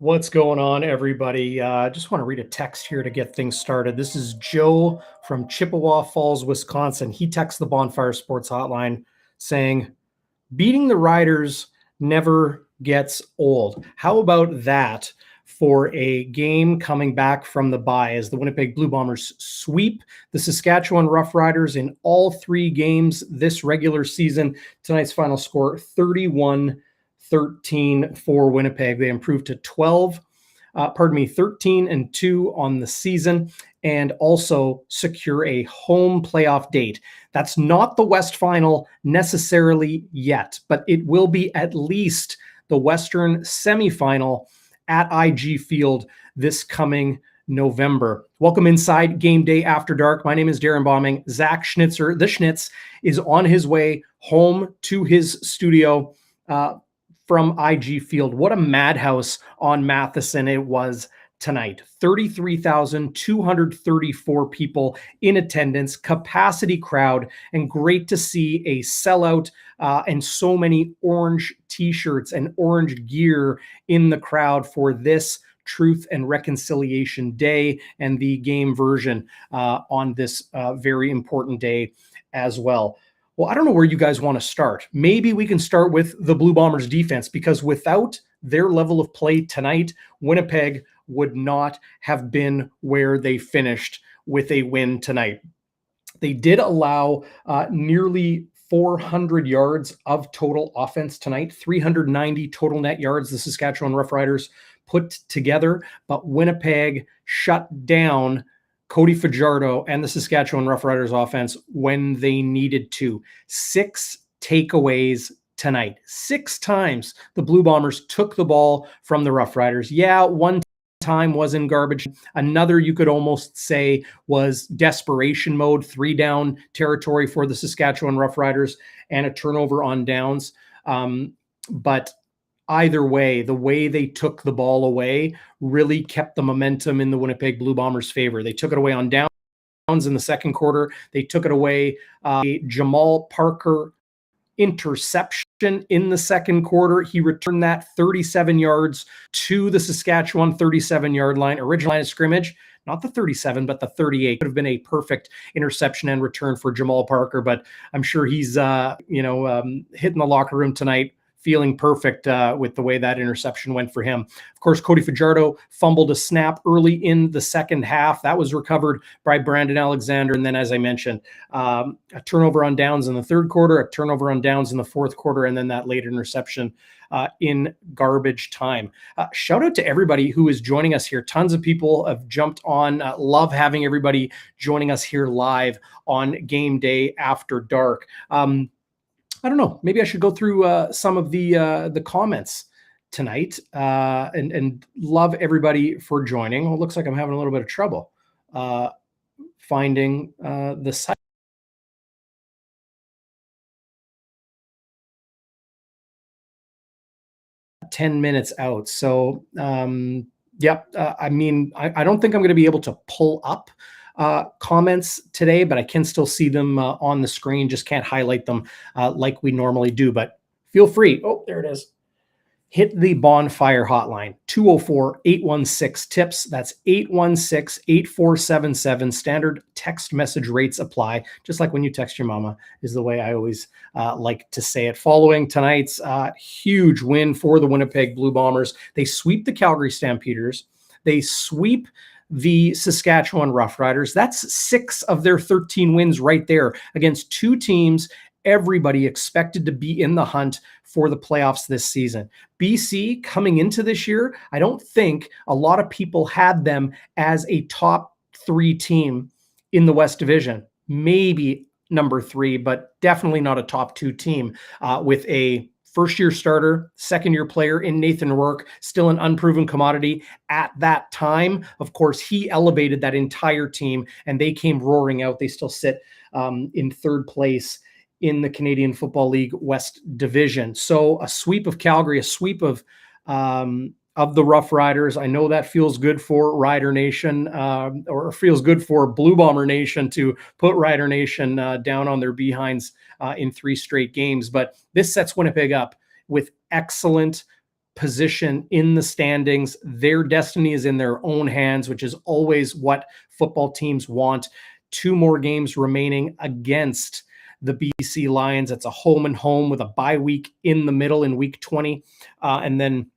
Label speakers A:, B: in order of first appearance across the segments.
A: What's going on, everybody? Just want to read a text here to get things started. This is Joe from Chippewa Falls, Wisconsin. He texts the Bonfire Sports Hotline saying, beating the Riders never gets old. How about that for a game coming back from the bye as the Winnipeg Blue Bombers sweep the Saskatchewan Roughriders in all three games this regular season? Tonight's final score, 31-13 for Winnipeg. They improved to 13-2 on the season, and also secure a home playoff date. That's not the West Final necessarily yet, but it will be at least the Western semifinal at IG Field this coming November. Welcome inside Game Day After Dark. My name is Darrin Bauming. Zach Schnitzer, the Schnitz, is on his way home to his studio from IG Field. What a madhouse on Matheson it was tonight. 33,234 people in attendance, capacity crowd, and great to see a sellout and so many orange t-shirts and orange gear in the crowd for this Truth and Reconciliation Day and the game version on this very important day as well. Well, I don't know where you guys want to start. Maybe we can start with the Blue Bombers defense, because without their level of play tonight, Winnipeg would not have been where they finished with a win tonight. They did allow nearly 400 yards of total offense tonight, 390 total net yards the Saskatchewan Roughriders put together, but Winnipeg shut down Cody Fajardo and the Saskatchewan Roughriders offense when they needed to. 6 takeaways tonight. 6 times the Blue Bombers took the ball from the Roughriders. Yeah, one time was in garbage. Another, you could almost say, was desperation mode, 3-down territory for the Saskatchewan Roughriders and a turnover on downs. But either way, the way they took the ball away really kept the momentum in the Winnipeg Blue Bombers' favor. They took it away on downs in the second quarter. They took it away Jamal Parker interception in the second quarter. He returned that 37 yards to the Saskatchewan 37-yard line, original line of scrimmage. Not the 37, but the 38. Could have been a perfect interception and return for Jamal Parker, but I'm sure he's hitting the locker room tonight feeling perfect with the way that interception went for him. Of course, Cody Fajardo fumbled a snap early in the second half. That was recovered by Brandon Alexander. And then, as I mentioned, a turnover on downs in the third quarter, a turnover on downs in the fourth quarter, and then that late interception in garbage time. Shout out to everybody who is joining us here. Tons of people have jumped on. Love having everybody joining us here live on Game Day After Dark. I don't know. Maybe I should go through some of the comments tonight and love everybody for joining. Well, it looks like I'm having a little bit of trouble finding the site. Ten minutes out. So, I mean, I don't think I'm going to be able to pull up comments today, but I can still see them on the screen. Just can't highlight them like we normally do, but feel free. Oh, there it is. Hit the Bonfire hotline, 204-816-TIPS. That's 816-8477. Standard text message rates apply, just like when you text your mama, is the way I always like to say it. Following tonight's huge win for the Winnipeg Blue Bombers, they sweep the Calgary Stampeders. They sweep the Saskatchewan Roughriders. That's 6 of their 13 wins right there against 2 teams everybody expected to be in the hunt for the playoffs this season. BC, coming into this year, I don't think a lot of people had them as a top 3 team in the West Division. Maybe number 3, but definitely not a top 2 team with a first-year starter, second-year player in Nathan Rourke, still an unproven commodity at that time. Of course, he elevated that entire team, and they came roaring out. They still sit in third place in the Canadian Football League West Division. So a sweep of Calgary, a sweep of the Rough Riders. I know that feels good for Rider Nation, or feels good for Blue Bomber Nation to put Rider Nation down on their behinds in 3 straight games. But this sets Winnipeg up with excellent position in the standings. Their destiny is in their own hands, which is always what football teams want. 2 more games remaining against the BC Lions. It's a home and home with a bye week in the middle in week 20. And then,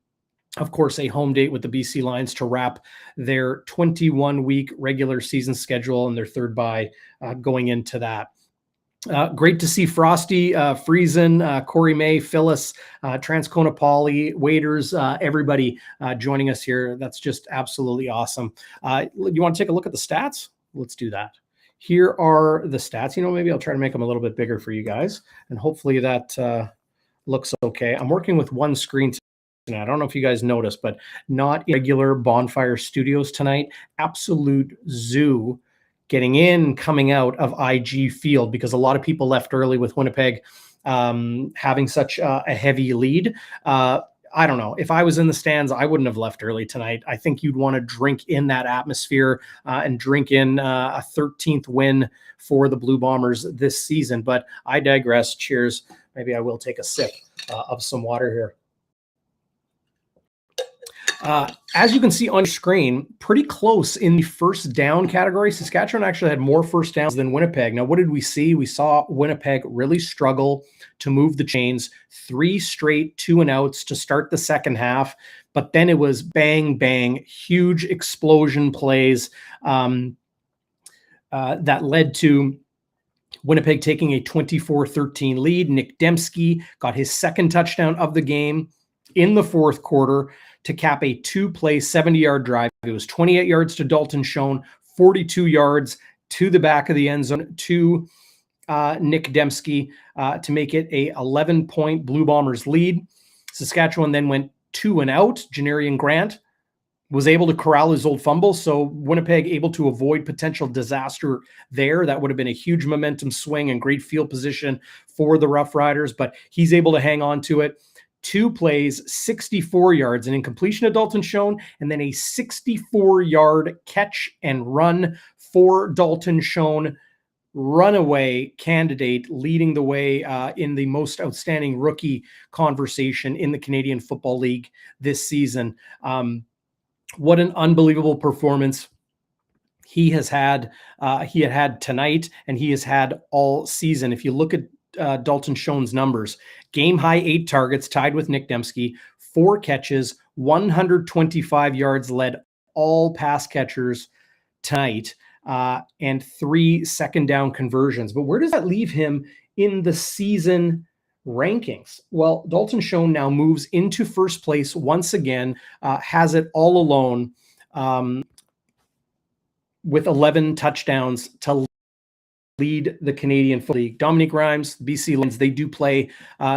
A: of course, a home date with the BC Lions to wrap their 21-week regular season schedule and their third bye going into that. Great to see Frosty, Friesen, Corey May, Phyllis, Transcona Poly, Waiters, everybody joining us here. That's just absolutely awesome. You want to take a look at the stats? Let's do that. Here are the stats. Maybe I'll try to make them a little bit bigger for you guys, and hopefully that looks okay. I'm working with one screen tonight. I don't know if you guys noticed, but not regular Bonfire studios tonight. Absolute zoo getting in, coming out of IG Field, because a lot of people left early with Winnipeg having such a heavy lead. I don't know. If I was in the stands, I wouldn't have left early tonight. I think you'd want to drink in that atmosphere and drink in a 13th win for the Blue Bombers this season. But I digress. Cheers. Maybe I will take a sip of some water here. As you can see on your screen, pretty close in the first down category. Saskatchewan actually had more first downs than Winnipeg. Now, what did we see? We saw Winnipeg really struggle to move the chains. 3 straight 2-and-outs to start the second half, but then it was bang, bang, huge explosion plays that led to Winnipeg taking a 24-13 lead. Nick Dembski got his second touchdown of the game in the fourth quarter to cap a 2-play 70-yard drive. It was 28 yards to Dalton Schoen, 42 yards to the back of the end zone to Nick Dembski to make it a 11-point Blue Bombers lead. Saskatchewan then went 2-and-out. Janarian Grant was able to corral his old fumble, so Winnipeg able to avoid potential disaster there. That would have been a huge momentum swing and great field position for the Roughriders, but he's able to hang on to it. 2 plays, 64 yards, an incompletion of Dalton Schoen, and then a 64-yard catch and run for Dalton Schoen, runaway candidate leading the way in the most outstanding rookie conversation in the Canadian Football League this season. What an unbelievable performance he has had. He had tonight, and he has had all season. If you look at Dalton Schoen's numbers, game high 8 targets, tied with Nick Dembski, 4 catches, 125 yards, led all pass catchers tonight, and 3 second down conversions. But where does that leave him in the season rankings? Well, Dalton Schoen now moves into first place once again, has it all alone with 11 touchdowns to lead the Canadian Football League. Dominique Rhymes, BC Lions, they do play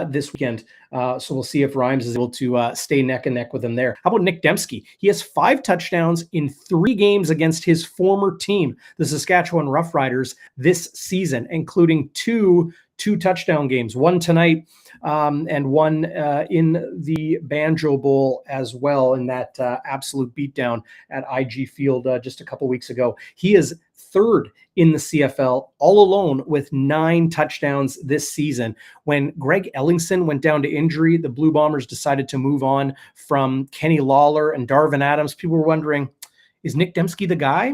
A: this weekend. So we'll see if Rhymes is able to stay neck and neck with them there. How about Nick Dembski? He has 5 touchdowns in 3 games against his former team, the Saskatchewan Roughriders, this season, including 2 touchdown games, one tonight and one in the Banjo Bowl as well, in that absolute beatdown at IG Field just a couple weeks ago. He is 3rd in the CFL, all alone with 9 touchdowns this season. When Greg Ellingson went down to injury, the Blue Bombers decided to move on from Kenny Lawler and Darvin Adams. People were wondering, is Nick Dembski the guy?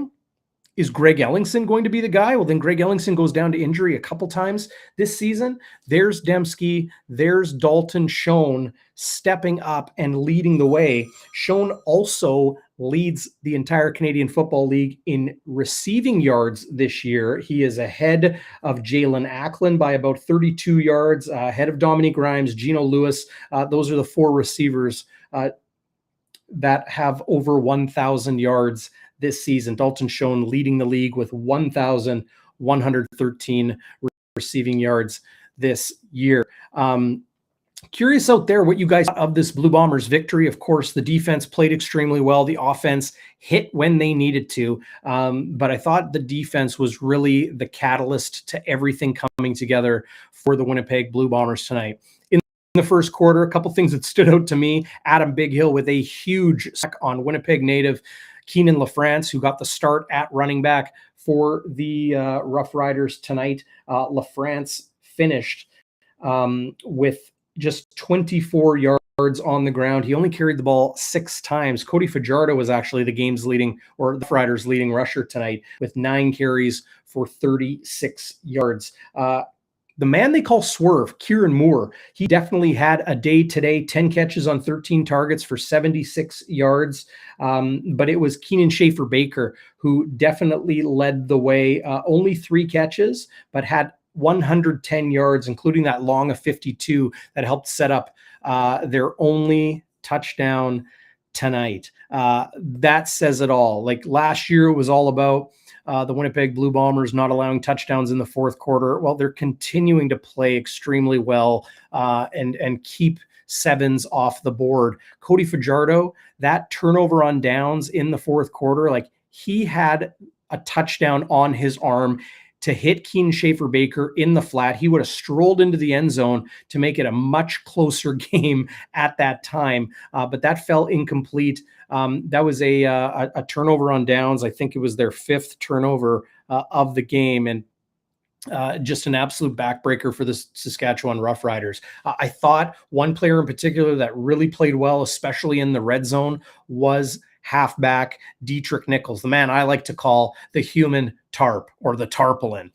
A: Is Greg Ellingson going to be the guy? Well, then Greg Ellingson goes down to injury a couple times this season. There's Dembski. There's Dalton Schoen stepping up and leading the way. Schoen also leads the entire Canadian Football League in receiving yards this year. He is ahead of Jalen Acklin by about 32 yards, ahead of Dominique Rhymes, Gino Lewis. Those are the 4 receivers that have over 1,000 yards this season. Dalton Schoen leading the league with 1,113 receiving yards this year. Curious out there what you guys thought of this Blue Bombers victory. Of course, the defense played extremely well. The offense hit when they needed to. But I thought the defense was really the catalyst to everything coming together for the Winnipeg Blue Bombers tonight. In the first quarter, a couple things that stood out to me. Adam Bighill with a huge sack on Winnipeg native Keenan LaFrance, who got the start at running back for the Rough Riders tonight. LaFrance finished with just 24 yards yards on the ground. He only carried the ball 6 times. Cody Fajardo was actually the game's leading, or the Roughriders' leading rusher tonight with 9 carries for 36 yards. The man they call Swerve, Kieran Moore, he definitely had a day today, 10 catches on 13 targets for 76 yards. But it was Keenan Schaefer-Baker who definitely led the way. Only 3 catches, but had 110 yards, including that long of 52 that helped set up their only touchdown tonight. That says it all. Like last year, it was all about the Winnipeg Blue Bombers not allowing touchdowns in the fourth quarter. Well, they're continuing to play extremely well and keep sevens off the board. Cody Fajardo, that turnover on downs in the fourth quarter, like he had a touchdown on his arm to hit Keenan Schaefer-Baker in the flat. He would have strolled into the end zone to make it a much closer game at that time, but that fell incomplete. That was a turnover on downs. I think it was their 5th turnover of the game, and just an absolute backbreaker for the Saskatchewan Roughriders. I thought one player in particular that really played well, especially in the red zone, was halfback Dietrich Nichols, the man I like to call the human tarp or the tarpaulin.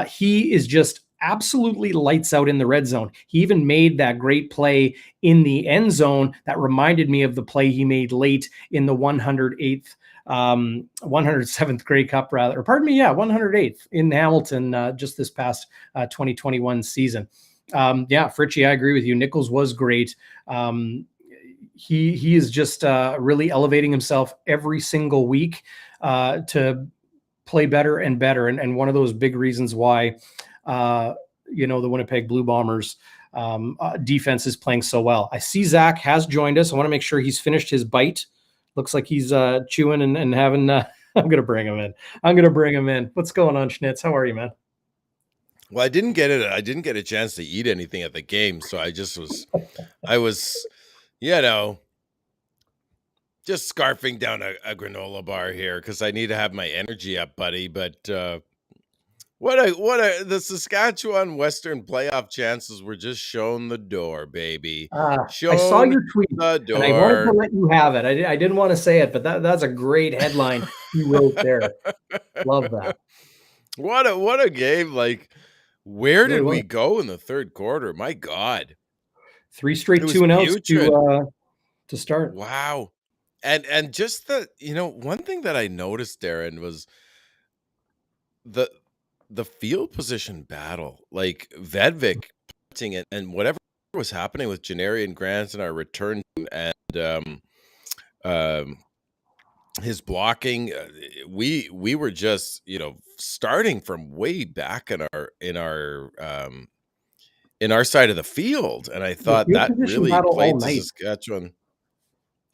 A: He is just absolutely lights out in the red zone. He even made that great play in the end zone that reminded me of the play he made late in the 107th Grey Cup, rather, or pardon me, 108th in Hamilton just this past 2021 season. Fritchie, I agree with you. Nichols was great. He is just really elevating himself every single week to play better and better. And one of those big reasons why, the Winnipeg Blue Bombers defense is playing so well. I see Zach has joined us. I want to make sure he's finished his bite. Looks like he's chewing and having, I'm going to bring him in. What's going on, Schnitz? How are you, man?
B: Well, I didn't get a chance to eat anything at the game. So I was, just scarfing down a granola bar here because I need to have my energy up, buddy. But the Saskatchewan Western playoff chances were just shown the door, baby.
A: I saw your tweet, and I wanted to let you have it. I didn't want to say it, but that's a great headline you wrote there. Love that.
B: What a game! Like, where did we go in the third quarter? My God,
A: 3 straight 2-and-outs to start.
B: Wow. And just one thing that I noticed, Darrin, was the field position battle. Like Vedvik punting it, and whatever was happening with Janari and Grant and our return and his blocking, we were just starting from way back in our side of the field, and I thought that really played to Saskatchewan.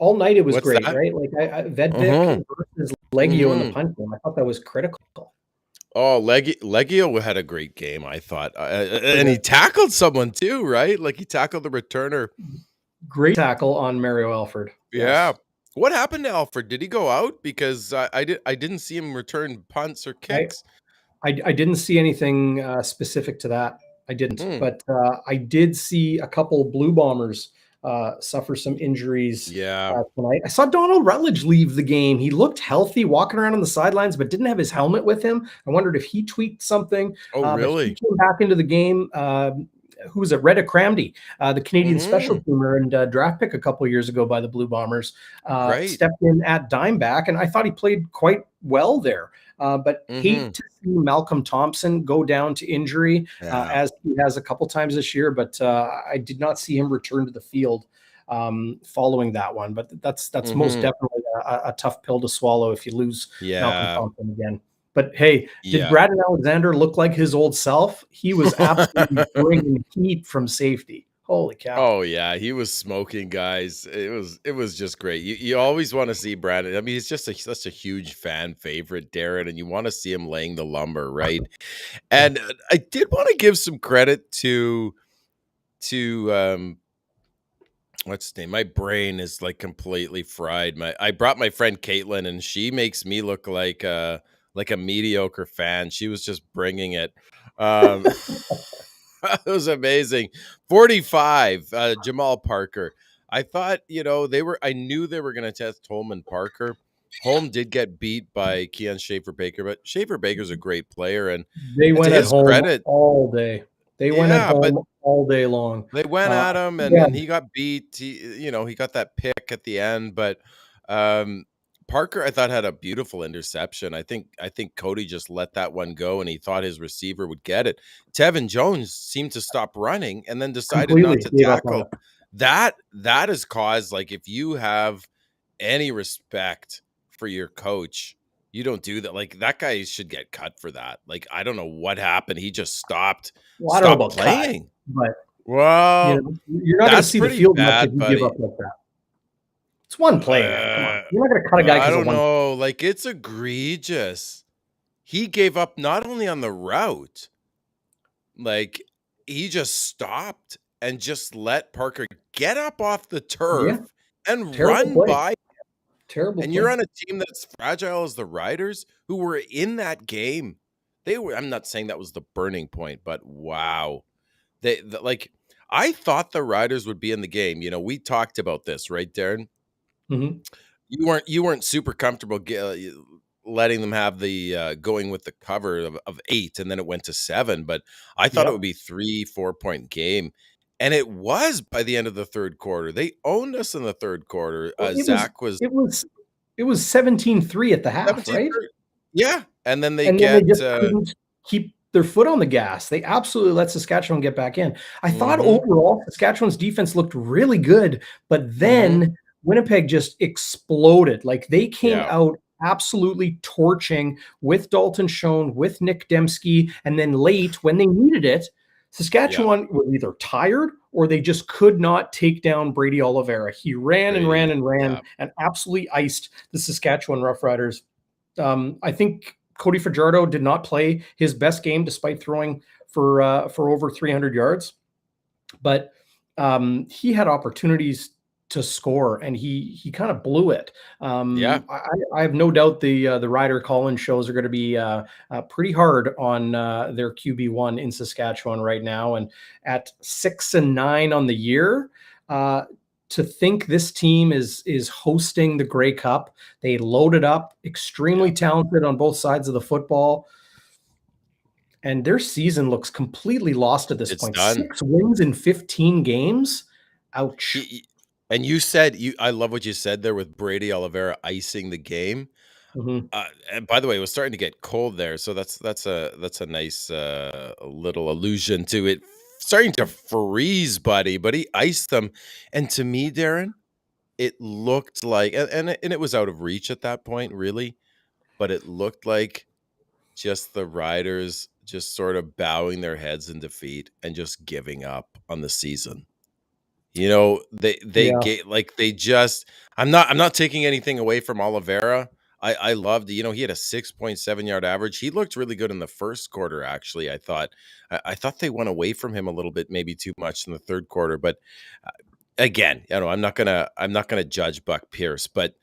A: All night it was great, right? Like Vedvik versus Legio in the punt game. I thought that was critical.
B: Oh, Legio had a great game, I thought. And he tackled someone too, right? Like he tackled the returner.
A: Great tackle on Mario Alford.
B: Yeah. Yes. What happened to Alford? Did he go out? Because I didn't see him return punts or kicks.
A: I didn't see anything specific to that. I didn't. But I did see a couple Blue Bombers suffer some injuries tonight. I saw Donald Rutledge leave the game. He looked healthy walking around on the sidelines, but didn't have his helmet with him. I wondered if he tweaked something.
B: Oh, really?
A: He came back into the game. Who was it? Reda Cramdy, the Canadian special teamer and draft pick a couple of years ago by the Blue Bombers, stepped in at dime back, and I thought he played quite well there. But hate to see Malcolm Thompson go down to injury as he has a couple times this year. But I did not see him return to the field following that one. But that's most definitely a tough pill to swallow if you lose Malcolm Thompson again. But hey, did Braden Alexander look like his old self? He was absolutely bringing heat from safety. Holy cow.
B: Oh yeah, he was smoking, guys. It was just great. You always want to see Brandon. I mean, he's just such a huge fan favorite, Darrin, and you want to see him laying the lumber, right? And I did want to give some credit to what's his name? My brain is like completely fried. I brought my friend Caitlin, and she makes me look like a mediocre fan. She was just bringing it. It was amazing. 45, Jamal Parker. I thought, I knew they were going to test Holm and Parker. Holm did get beat by Keon Schaefer-Baker, but Schaefer-Baker's a great player. And
A: They
B: to
A: went at
B: his
A: home
B: credit,
A: all day. They went at
B: yeah, but
A: home all day long.
B: they went at him, and
A: Yeah,
B: then he got beat. He got that pick at the end, but um, Parker, I thought, had a beautiful interception. I think Cody just let that one go, and he thought his receiver would get it. Tevin Jones seemed to stop running and then decided not
A: completely
B: to
A: gave up on it.
B: tackle. That is caused, like, if you have any respect for your coach, you don't do that. Like, that guy should get cut for that. Like, I don't know what happened. He just stopped
A: Well, I don't know about cut,
B: playing.
A: but
B: Well,
A: you're not going to
B: that's
A: see the
B: pretty
A: field much if
B: bad,
A: you give
B: buddy.
A: up like that. It's one play, man. Come on, you're not going to cut a guy
B: I
A: because of
B: don't
A: one.
B: know. Like, it's egregious. He gave up not only on the route, like, he just stopped and just let Parker get up off the turf and
A: Terrible
B: run
A: play.
B: by.
A: Terrible
B: And
A: play.
B: you're on a team that's fragile as the Riders, who were in that game. I'm not saying that was the burning point, but wow. I thought the Riders would be in the game. We talked about this, right, Darrin?
A: Mm-hmm.
B: You weren't super comfortable letting them have the going with the cover of 8, and then it went to 7. But I thought it would be 3-4 point game, and it was by the end of the third quarter. They owned us in the third quarter.
A: Well,
B: Zach was
A: it was 17-3 at the half,
B: 17,
A: right?
B: yeah, and then they
A: Then they
B: get
A: just couldn't keep their foot on the gas. They absolutely let Saskatchewan get back in. I thought overall Saskatchewan's defense looked really good, but then Winnipeg just exploded. Like, they came out absolutely torching with Dalton Schoen, with Nick Dembski, and then late when they needed it, Saskatchewan was either tired or they just could not take down Brady Oliveira. He ran and ran and ran and absolutely iced the Saskatchewan Roughriders. I think Cody Fajardo did not play his best game despite throwing for over 300 yards, but he had opportunities to score and he kind of blew it. I have no doubt the Ryder Collins shows are going to be pretty hard on their QB1 in Saskatchewan right now, and at 6-9 on the year. To think this team is hosting the Grey Cup. They loaded up, extremely talented on both sides of the football. And their season looks completely lost at this point.
B: Done.
A: 6 wins in 15 games. Ouch.
B: And I love what you said there with Brady Oliveira icing the game. And by the way, it was starting to get cold there, so that's a nice little allusion to it starting to freeze, buddy. But he iced them, and to me, Darrin, it looked like, and it was out of reach at that point, really, but it looked like just the Riders just sort of bowing their heads in defeat and just giving up on the season. I'm not taking anything away from Oliveira. I loved, he had a 6.7 yard average. He looked really good in the first quarter. Actually, I thought they went away from him a little bit, maybe too much in the third quarter. But again, I'm not gonna judge Buck Pierce, but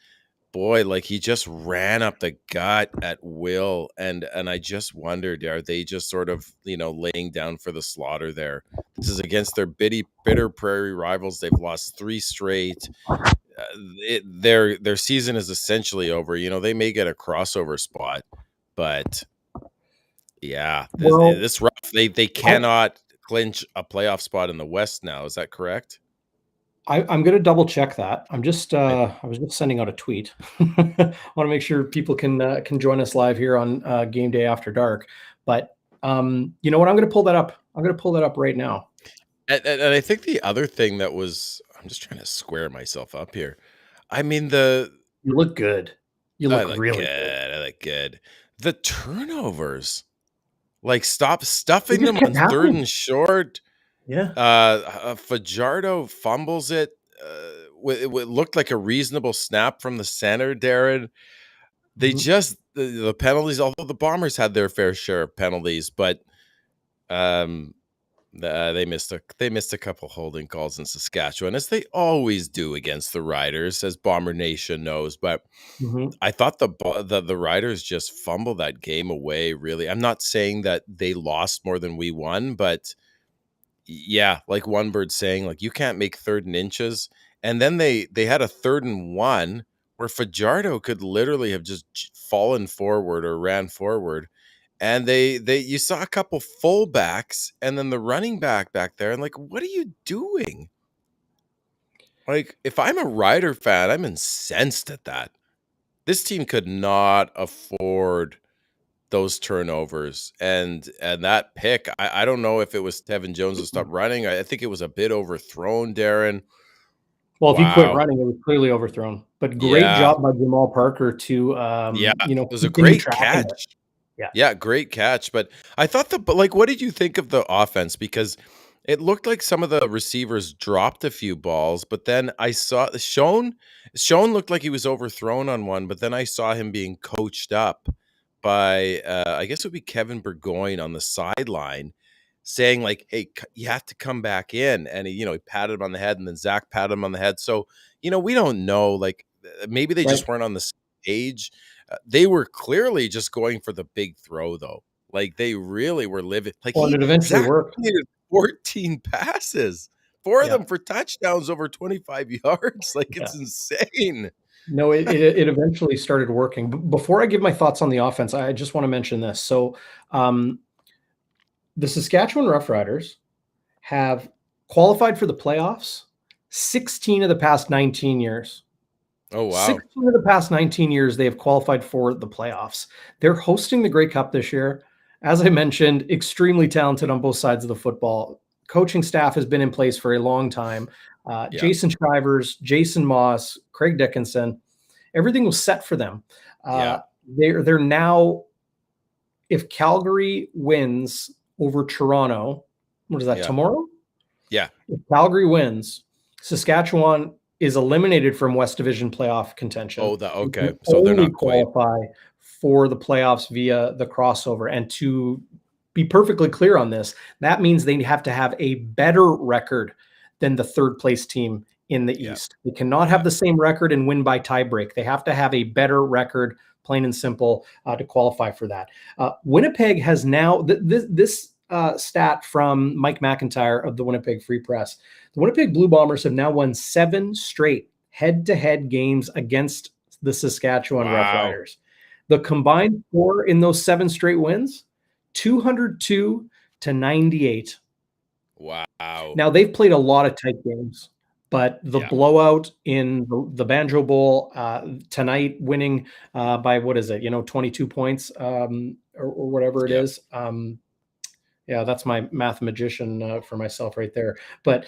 B: boy, like, he just ran up the gut at will, and I just wondered, are they just sort of laying down for the slaughter there? This is against their bitter Prairie rivals. They've lost 3 straight. Their season is essentially over. They may get a crossover spot, but this rough. They cannot clinch a playoff spot in the West now. Is that correct?
A: I'm going to double check that. I was just sending out a tweet. I want to make sure people can join us live here on Game Day After Dark. But you know what? I'm going to pull that up. I'm going to pull that up right now.
B: And I think the other thing that was, I'm just trying to square myself up here. I mean, you
A: look good. You look really
B: good. I look good. The turnovers, like, stop stuffing them on third and short.
A: Yeah.
B: Fajardo fumbles it. It looked like a reasonable snap from the center, Darrin. They just the penalties, although the Bombers had their fair share of penalties, but they missed a couple holding calls in Saskatchewan, as they always do against the Riders, as Bomber Nation knows. But I thought the Riders just fumbled that game away, really. I'm not saying that they lost more than we won, but yeah, like one bird saying, like, you can't make 3rd and inches. And then they had a 3rd and 1 where Fajardo could literally have just fallen forward or ran forward. And you saw a couple fullbacks and then the running back there. And like, what are you doing? Like, if I'm a Rider fan, I'm incensed at that. This team could not afford those turnovers. And that pick, I don't know if it was Tevin Jones who stopped running. I think it was a bit overthrown, Darrin.
A: Well, if he quit
B: Wow.
A: running, it was clearly overthrown. But great
B: Yeah.
A: job by Jamal Parker to,
B: It was a
A: continue
B: great
A: tracking it.
B: catch.
A: Yeah.
B: Yeah, great catch. But I thought like, what did you think of the offense? Because it looked like some of the receivers dropped a few balls, but then I saw Schoen looked like he was overthrown on one, but then I saw him being coached up by, I guess it would be Kevin Burgoyne on the sideline saying like, hey, you have to come back in. And he patted him on the head, and then Zach patted him on the head. So, we don't know, like maybe they just weren't on the same page. They were clearly just going for the big throw, though. Like, they really were living. Like,
A: it eventually
B: Zach
A: worked.
B: completed 14 passes, 4 of them for touchdowns over 25 yards. Like, it's insane.
A: No, it eventually started working. Before I give my thoughts on the offense, I just want to mention this. So, the Saskatchewan Roughriders have qualified for the playoffs 16 of the past 19 years.
B: Oh, wow.
A: 16 of the past 19 years, they have qualified for the playoffs. They're hosting the Grey Cup this year. As I mentioned, extremely talented on both sides of the football. Coaching staff has been in place for a long time. Jason Shivers, Jason Moss, Craig Dickinson, everything was set for them. They're now, if Calgary wins over Toronto, what is that, tomorrow?
B: Yeah.
A: If Calgary wins, Saskatchewan is eliminated from West Division playoff contention.
B: Oh, okay. So they're not
A: qualify for the playoffs via the crossover. And to be perfectly clear on this, that means they have to have a better record than the 3rd place team in the East. They cannot have the same record and win by tiebreak. They have to have a better record, plain and simple, to qualify for that. Winnipeg has now this stat from Mike McIntyre of the Winnipeg Free Press. The Winnipeg Blue Bombers have now won 7 straight head-to-head games against the Saskatchewan Roughriders. The combined score in those 7 straight wins, 202-98.
B: Wow.
A: Now, they've played a lot of tight games, but the blowout in the Banjo Bowl tonight, winning by, 22 points or whatever it is. Yeah, that's my math magician for myself right there. But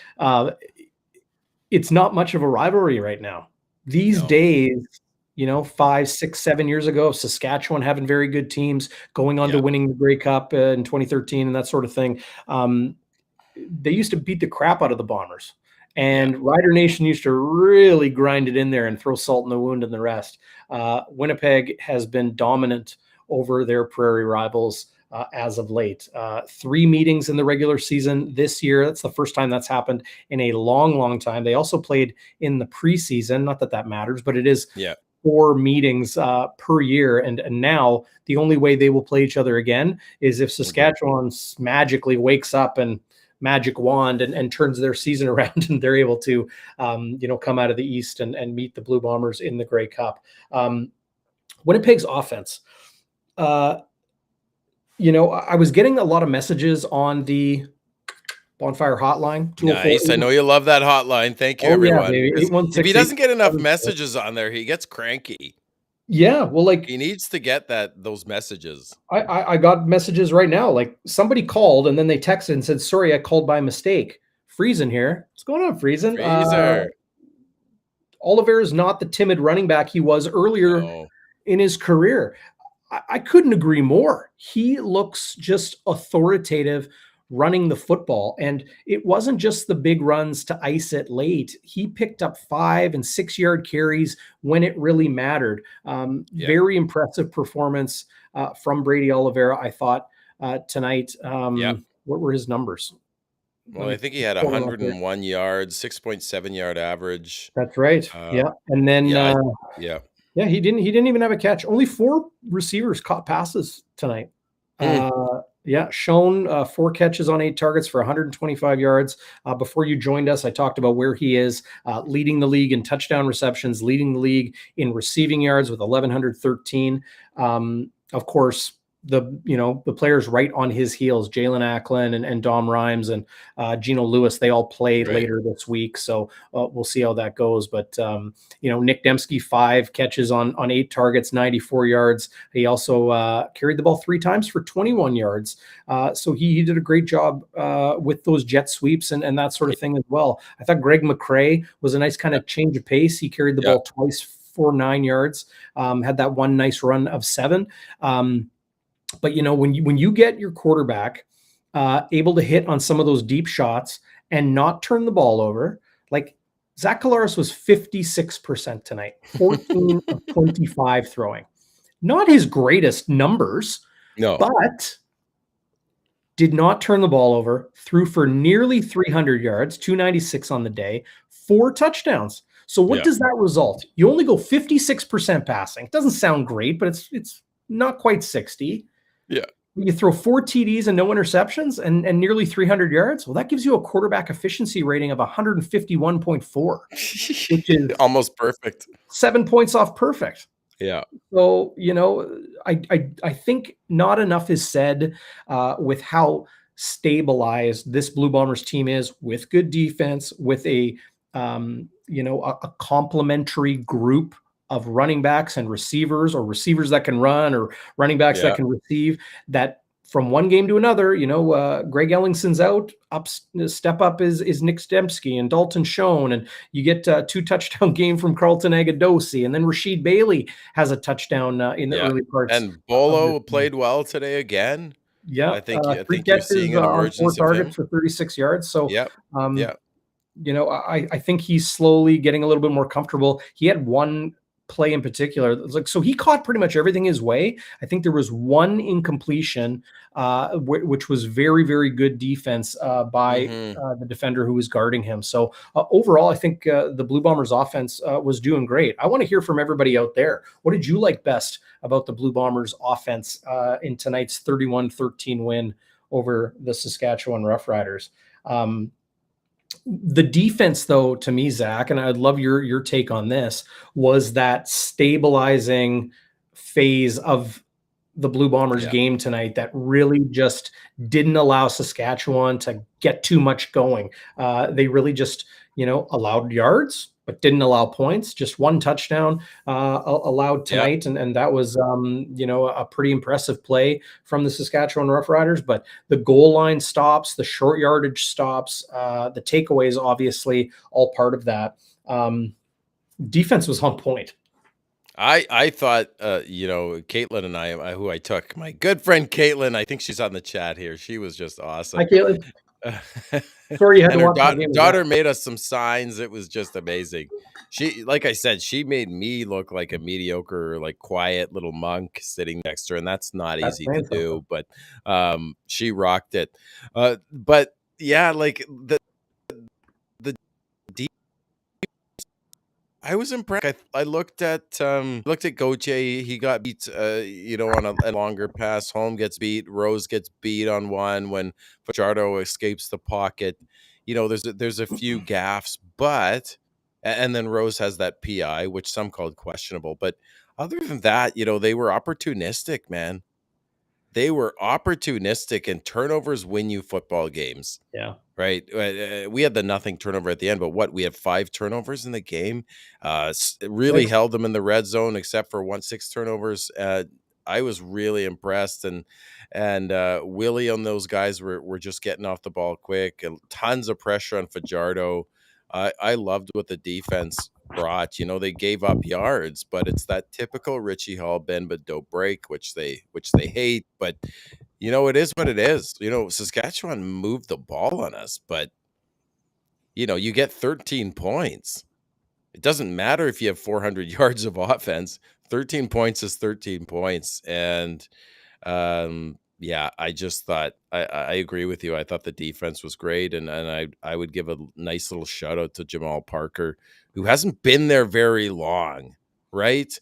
A: it's not much of a rivalry right now. These days, 5, 6, 7 years ago, Saskatchewan having very good teams, going on to winning the Grey Cup in 2013 and that sort of thing. They used to beat the crap out of the Bombers. And Rider Nation used to really grind it in there and throw salt in the wound and the rest. Winnipeg has been dominant over their prairie rivals as of late. 3 meetings in the regular season this year. That's the first time that's happened in a long, long time. They also played in the preseason. Not that that matters, but it is 4 meetings per year. And now the only way they will play each other again is if Saskatchewan magically wakes up and magic wand and turns their season around, and they're able to, come out of the East and meet the Blue Bombers in the Grey Cup. Winnipeg's offense, I was getting a lot of messages on the Bonfire hotline.
B: Nice. I know you love that hotline. Thank you, everyone.
A: If
B: he doesn't get enough messages on there, he gets cranky.
A: Yeah, well,
B: he needs to get those messages.
A: I got messages right now. Like, somebody called and then they texted and said, "Sorry, I called by mistake." Friesen here. What's going on, Friesen? Oliver is not the timid running back he was earlier in his career. I couldn't agree more. He looks just authoritative running the football. And it wasn't just the big runs to ice it late. He picked up 5 and 6 yard carries when it really mattered. Very impressive performance from Brady Oliveira, I thought, tonight. What were his numbers?
B: Well, I think he had 101 yards, 6.7 yard average.
A: That's right. And then, he didn't even have a catch. Only 4 receivers caught passes tonight. Yeah, Schoen, 4 catches on 8 targets for 125 yards. Before you joined us, I talked about where he is, leading the league in touchdown receptions, leading the league in receiving yards with 1,113. Of course, the players right on his heels, Jalen Acklin and Dom Rhymes and Geno Lewis, they all play
B: Right.
A: later this week, so we'll see how that goes. But Nick Dembski, 5 catches on 8 targets, 94 yards. He also carried the ball 3 times for 21 yards. So he did a great job with those jet sweeps and that sort of thing as well. I thought Greg McCrae was a nice kind of change of pace. He carried the ball twice for 9 yards, had that one nice run of 7. But when you get your quarterback able to hit on some of those deep shots and not turn the ball over, like Zach Collaros was 56% tonight, 14 of 25 throwing. Not his greatest numbers,
B: No.
A: but did not turn the ball over, threw for nearly 300 yards, 296 on the day, 4 touchdowns. So what does that result? You only go 56% passing. It doesn't sound great, but it's not quite 60.
B: Yeah.
A: You throw 4 TDs and no interceptions and nearly 300 yards. Well, that gives you a quarterback efficiency rating of 151.4, which is
B: almost perfect.
A: 7 points off perfect.
B: Yeah.
A: So, I think not enough is said with how stabilized this Blue Bombers team is, with good defense, with a complementary group of running backs and receivers, or receivers that can run, or running backs that can receive, that from one game to another, Greg Ellingson's out, step up is Nick Dembski and Dalton Schoen, and you get a 2-touchdown game from Carlton Agadosi, and then Rasheed Bailey has a touchdown in the early parts.
B: And Bolo played well today again.
A: Yeah,
B: I think
A: 3
B: you're
A: catches
B: seeing an
A: on 4
B: emergence of him.
A: targets for 36 yards. So,
B: Yeah.
A: I think he's slowly getting a little bit more comfortable. He had one play in particular. So he caught pretty much everything his way. I think there was one incompletion, which was very, very good defense by the defender who was guarding him. So overall, I think the Blue Bombers offense was doing great. I want to hear from everybody out there. What did you like best about the Blue Bombers offense in tonight's 31-13 win over the Saskatchewan Roughriders? The defense, though, to me, Zach, and I'd love your take on this, was that stabilizing phase of the Blue Bombers game tonight that really just didn't allow Saskatchewan to get too much going. They really just, allowed yards, but didn't allow points. Just one touchdown allowed tonight, and that was, a pretty impressive play from the Saskatchewan Roughriders. But the goal line stops, the short yardage stops, the takeaways, obviously, all part of that. Defense was on point.
B: I thought, Caitlin and I, who I took, my good friend Caitlin, I think she's on the chat here. She was just awesome.
A: Hi, Caitlin. Sorry you had to watch
B: her daughter made us some signs. It was just amazing. She, like I said, she made me look like a mediocre, like quiet little monk sitting next to her, and that's not easy to do. But she rocked it. But yeah, like the I was impressed. I looked at Goche. He got beat, on a longer pass. Holm gets beat. Rose gets beat on one when Fajardo escapes the pocket. There's a few gaffes, but and then Rose has that PI, which some called questionable. But other than that, they were opportunistic, man. They were opportunistic, and turnovers win you football games.
A: Yeah.
B: Right. We had the nothing turnover at the end, but we had 5 turnovers in the game. Really held them in the red zone, except for 6 turnovers. I was really impressed, and Willie on those guys were just getting off the ball quick, and tons of pressure on Fajardo. I loved what the defense brought. They gave up yards, but it's that typical Richie Hall bend but don't break, which they hate. But it is what it is. Saskatchewan moved the ball on us, but you get 13 points. It doesn't matter if you have 400 yards of offense. 13 points is 13 points, and I just thought I agree with you. I thought the defense was great, and I would give a nice little shout out to Jamal Parker, who hasn't been there very long, right?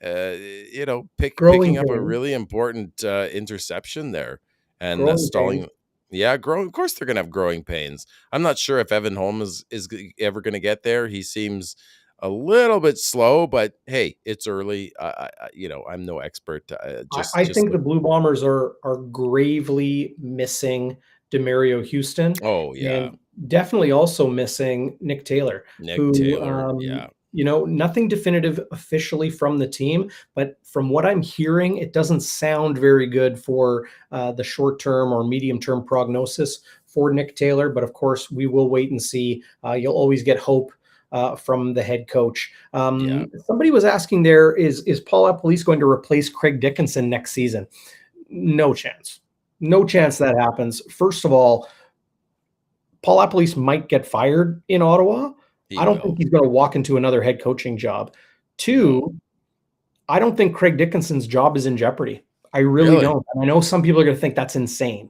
B: Picking up a really important interception there, and
A: Growing
B: stalling.
A: pains.
B: Yeah, growing. Of course, they're going to have growing pains. I'm not sure if Evan Holmes is ever going to get there. He seems a little bit slow, but hey, it's early. I'm no expert.
A: I
B: Just
A: think the
B: look.
A: Blue Bombers are gravely missing Demario Houston,
B: Oh yeah,
A: and definitely also missing Nick Taylor,
B: Nick
A: who
B: Taylor. Yeah,
A: nothing definitive officially from the team, but from what I'm hearing, it doesn't sound very good for the short term or medium term prognosis for Nick Taylor. But of course, we will wait and see. You'll always get hope from the head coach.
B: yeah.
A: Somebody was asking there, is Paul Appolice going to replace Craig Dickinson next season? No chance. No chance that happens. First of all, Paul Appolice might get fired in Ottawa.
B: He
A: I don't think
B: will.
A: he's going to walk into another head coaching job.
B: No,
A: Two, I don't think Craig Dickinson's job is in jeopardy. I really
B: really.
A: don't. And I know some people are going to think that's insane,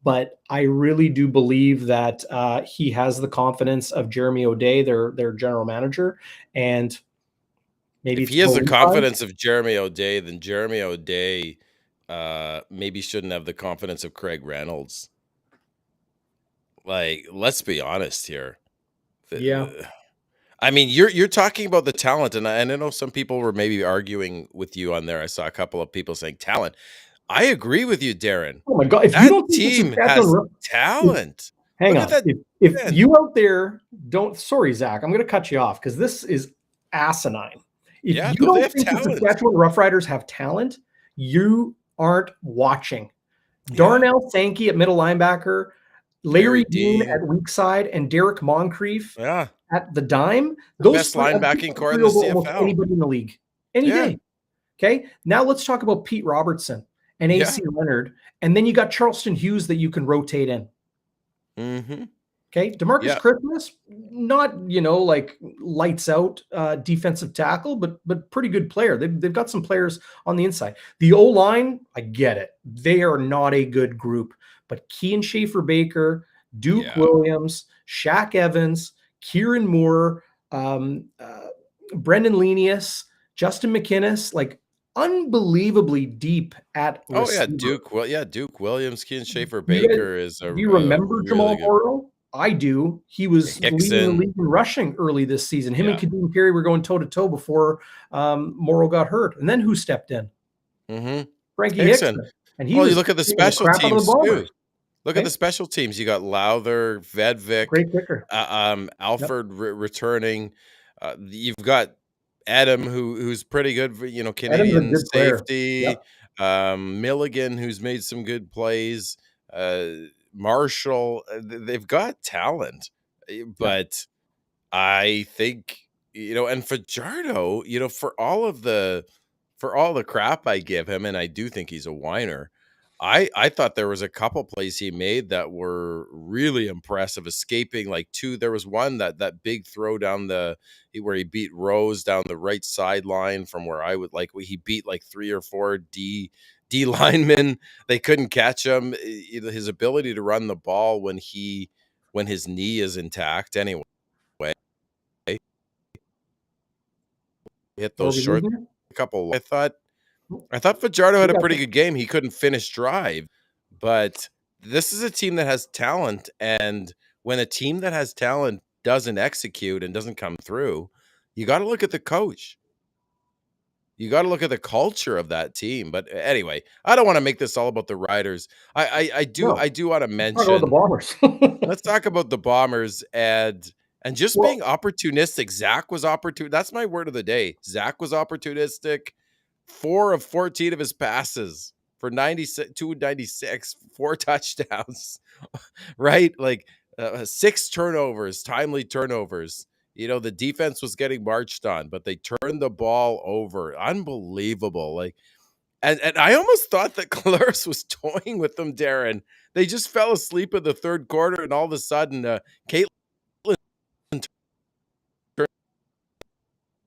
A: but I really do believe that he has the confidence of Jeremy O'Day, their general manager, and maybe
B: If
A: it's
B: he has the
A: Pauline time.
B: confidence of Jeremy O'Day, then Jeremy O'Day maybe shouldn't have the confidence of Craig Reynolds. Like, let's be honest here.
A: Yeah.
B: I mean, you're talking about the talent, and I know some people were maybe arguing with you on there. I saw a couple of people saying talent. I agree with you, Darrin.
A: Oh my God! If you
B: That
A: don't think the
B: team
A: Saskatchewan
B: has
A: if,
B: talent.
A: hang
B: Look at
A: on,
B: that.
A: if
B: defense.
A: you out there don't, sorry, Zach, I'm going to cut you off because this is asinine. If
B: Yeah,
A: you
B: no, they
A: don't
B: have
A: think the
B: talent.
A: Saskatchewan Roughriders have talent, you aren't watching.
B: Yeah.
A: Darnell Sankey at middle linebacker,
B: Larry
A: Larry Dean
B: Dean.
A: at weak side, and Derek Moncrief
B: Yeah.
A: at the dime.
B: The
A: Those
B: best
A: three,
B: linebacking core in the
A: over almost
B: CFL.
A: anybody in the league any
B: Yeah.
A: day. Okay, now let's talk about Pete Robertson and AC
B: Yeah.
A: Leonard, and then you got Charleston Hughes that you can rotate in.
B: Mm-hmm.
A: Okay, DeMarcus
B: Yeah.
A: Christmas, not like lights out defensive tackle, but pretty good player. They've got some players on the inside. The O line, I get it. They are not a good group, but Kean Schaefer-Baker, Duke
B: Yeah.
A: Williams, Shaq Evans, Kieran Moore, Brendan Lenius, Justin McInnes, like unbelievably deep at
B: Oh yeah,
A: receiver.
B: Duke Williams, Kean Schaefer
A: You guys,
B: Baker is
A: do you
B: a
A: remember
B: really
A: Jamal
B: good
A: Morrow? I do. He was leading the
B: Hickson.
A: league in rushing early this season. Him and
B: Yeah.
A: Kadeem Carey were going toe to toe before Morrow got hurt. And then who stepped in?
B: Mm-hmm.
A: Frankie
B: Hickson.
A: Hickson. And he
B: Well, you
A: was
B: look at the
A: beating the
B: special
A: crap out of the
B: teams too.
A: Bombers.
B: Look at
A: Okay,
B: the special teams. You got Lowther, Vedvik,
A: great kicker. Yep.
B: Alford returning. You've got Adam, who's pretty good.
A: Adam's a
B: Canadian
A: good player.
B: safety.
A: Yep.
B: Milligan, who's made some good plays. Marshall. They've got talent,
A: Yep.
B: but I think and Fajardo, for all the crap I give him, and I do think he's a whiner. I thought there was a couple plays he made that were really impressive, escaping like two. There was one that big throw down where he beat Rose down the right sideline from where I would like he beat like 3 or 4 D linemen. They couldn't catch him. His ability to run the ball when his knee is intact anyway. Hit
A: Are
B: those
A: we
B: short
A: losing it?
B: couple. I thought Fajardo
A: We
B: had a
A: got
B: pretty
A: you.
B: good game. He couldn't finish drive, but this is a team that has talent, and when a team that has talent doesn't execute and doesn't come through, you got to look at the coach. You got to look at the culture of that team. But anyway, I don't want to make this all about the Riders. I do
A: No,
B: want to
A: let's talk about the
B: mention.
A: Bombers.
B: Let's talk about the Bombers and just
A: Well,
B: being opportunistic. Zach was opportune. That's my word of the day. Zach was opportunistic. 4 of 14 of his passes for 296, 4 touchdowns, right? Like 6 turnovers, timely turnovers. The defense was getting marched on, but they turned the ball over. Unbelievable. Like, and I almost thought that Claris was toying with them, Darrin. They just fell asleep in the third quarter, and all of a sudden, Caitlin turned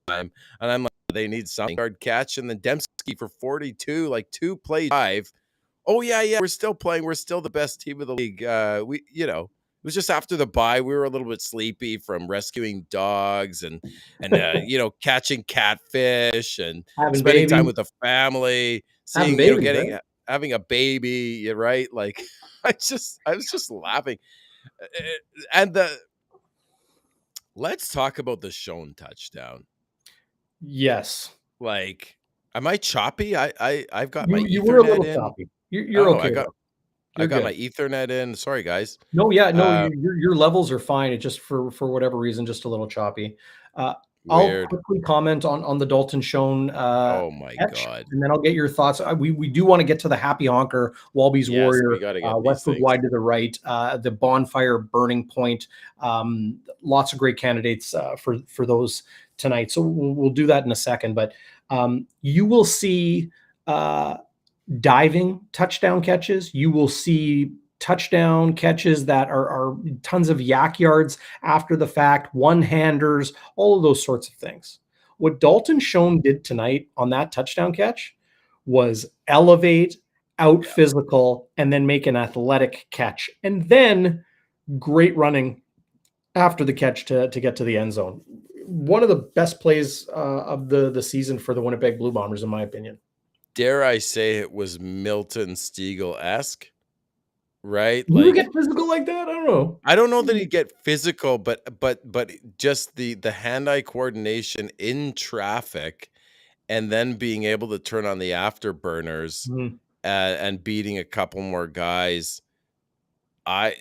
B: time, and I'm like, they need something. Yard catch, and then Dembski for 42, like 2 plays 5. Oh yeah, we're still playing. We're still the best team of the league. It was just after the bye. We were a little bit sleepy from rescuing dogs and catching catfish and
A: having
B: spending time
A: babies,
B: with the family,
A: having
B: seeing,
A: babies,
B: getting
A: right?
B: having a baby, right? Like, I was just laughing. And let's talk about the Schoen touchdown.
A: Yes.
B: Like, am I choppy? I've got my
A: You were a
B: Ethernet
A: little
B: in.
A: choppy. You're
B: Oh,
A: okay though.
B: I
A: You're
B: got
A: good.
B: my Ethernet in. Sorry, guys.
A: No, yeah, no,
B: Uh,
A: your levels are fine. It just for whatever reason, just a little choppy. Uh, I'll
B: Weird.
A: quickly comment on the Dalton Schoen
B: Oh my
A: catch,
B: God.
A: and then I'll get your thoughts. We do want to get to the happy honker, Walby's
B: Yes, we
A: warrior,
B: got to get these
A: Westwood
B: things.
A: wide to the right, the bonfire burning point. Lots of great candidates for those tonight. So we'll do that in a second. But you will see diving touchdown catches. You will see touchdown catches that are tons of yak yards after the fact, one-handers, all of those sorts of things. What Dalton Schoen did tonight on that touchdown catch was elevate, out physical, and then make an athletic catch. And then great running after the catch to get to the end zone. One of the best plays of the season for the Winnipeg Blue Bombers, in my opinion.
B: Dare I say it was Milton Stiegel-esque, right?
A: You would
B: Like,
A: get physical like that? I don't know.
B: I don't know that he'd get physical, but just the hand-eye coordination in traffic, and then being able to turn on the afterburners and beating a couple more guys. Now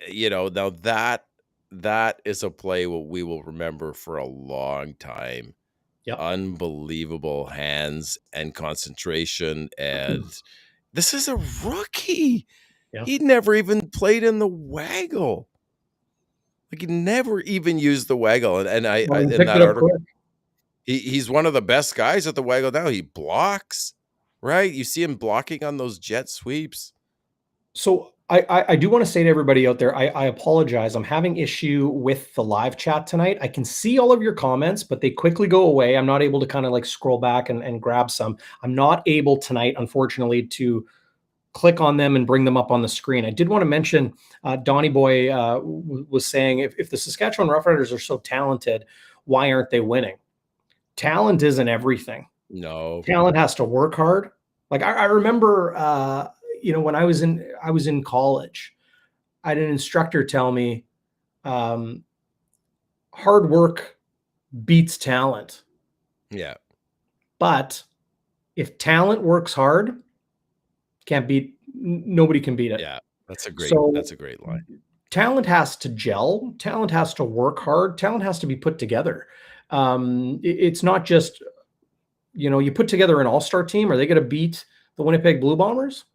B: that is a play what we will remember for a long time.
A: Yep.
B: Unbelievable hands and concentration, and this is a rookie.
A: Yeah.
B: He never even played in the waggle. Like, he never even used the waggle. And in that article, he's one of the best guys at the waggle now. He blocks, right? You see him blocking on those jet sweeps.
A: So I do want to say to everybody out there, I apologize. I'm having issue with the live chat tonight. I can see all of your comments, but they quickly go away. I'm not able to kind of like scroll back and grab some. I'm not able tonight, unfortunately, to click on them and bring them up on the screen. I did want to mention Donnie Boy was saying if the Saskatchewan Roughriders are so talented, why aren't they winning? Talent isn't everything.
B: No.
A: Talent has to work hard. Like I remember when I was in college, I had an instructor tell me hard work beats talent.
B: Yeah.
A: But if talent works hard, nobody can beat it.
B: Yeah. That's a great line.
A: Talent has to gel, talent has to work hard, talent has to be put together. It's not just, you put together an all-star team. Are they going to beat the Winnipeg Blue Bombers?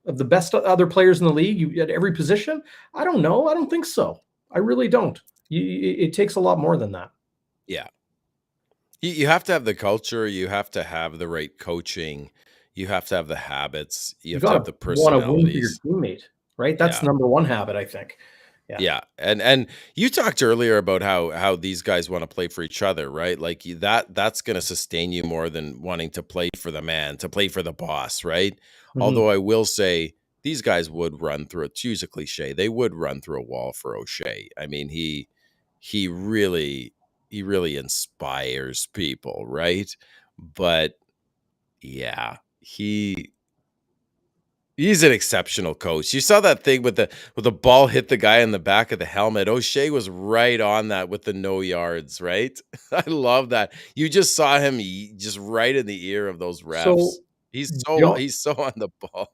A: Of the best other players in the league at every position? I don't know. I don't think so. I really don't. It takes a lot more than that.
B: Yeah. You have to have the culture. You have to have the right coaching. You have to have the habits. You have to have the personalities.
A: Want to win for your teammate, right? That's number one habit, I think.
B: Yeah. And you talked earlier about how these guys want to play for each other, right? Like that's going to sustain you more than wanting to play for the man, to play for the boss, right? Mm-hmm. Although I will say these guys would run through, to use a cliche, they would run through a wall for O'Shea. I mean, he really inspires people, right? But yeah, he's an exceptional coach. You saw that thing with the ball hit the guy in the back of the helmet. O'Shea was right on that with the no yards, right? I love that. You just saw him just right in the ear of those refs. So he's so on the ball.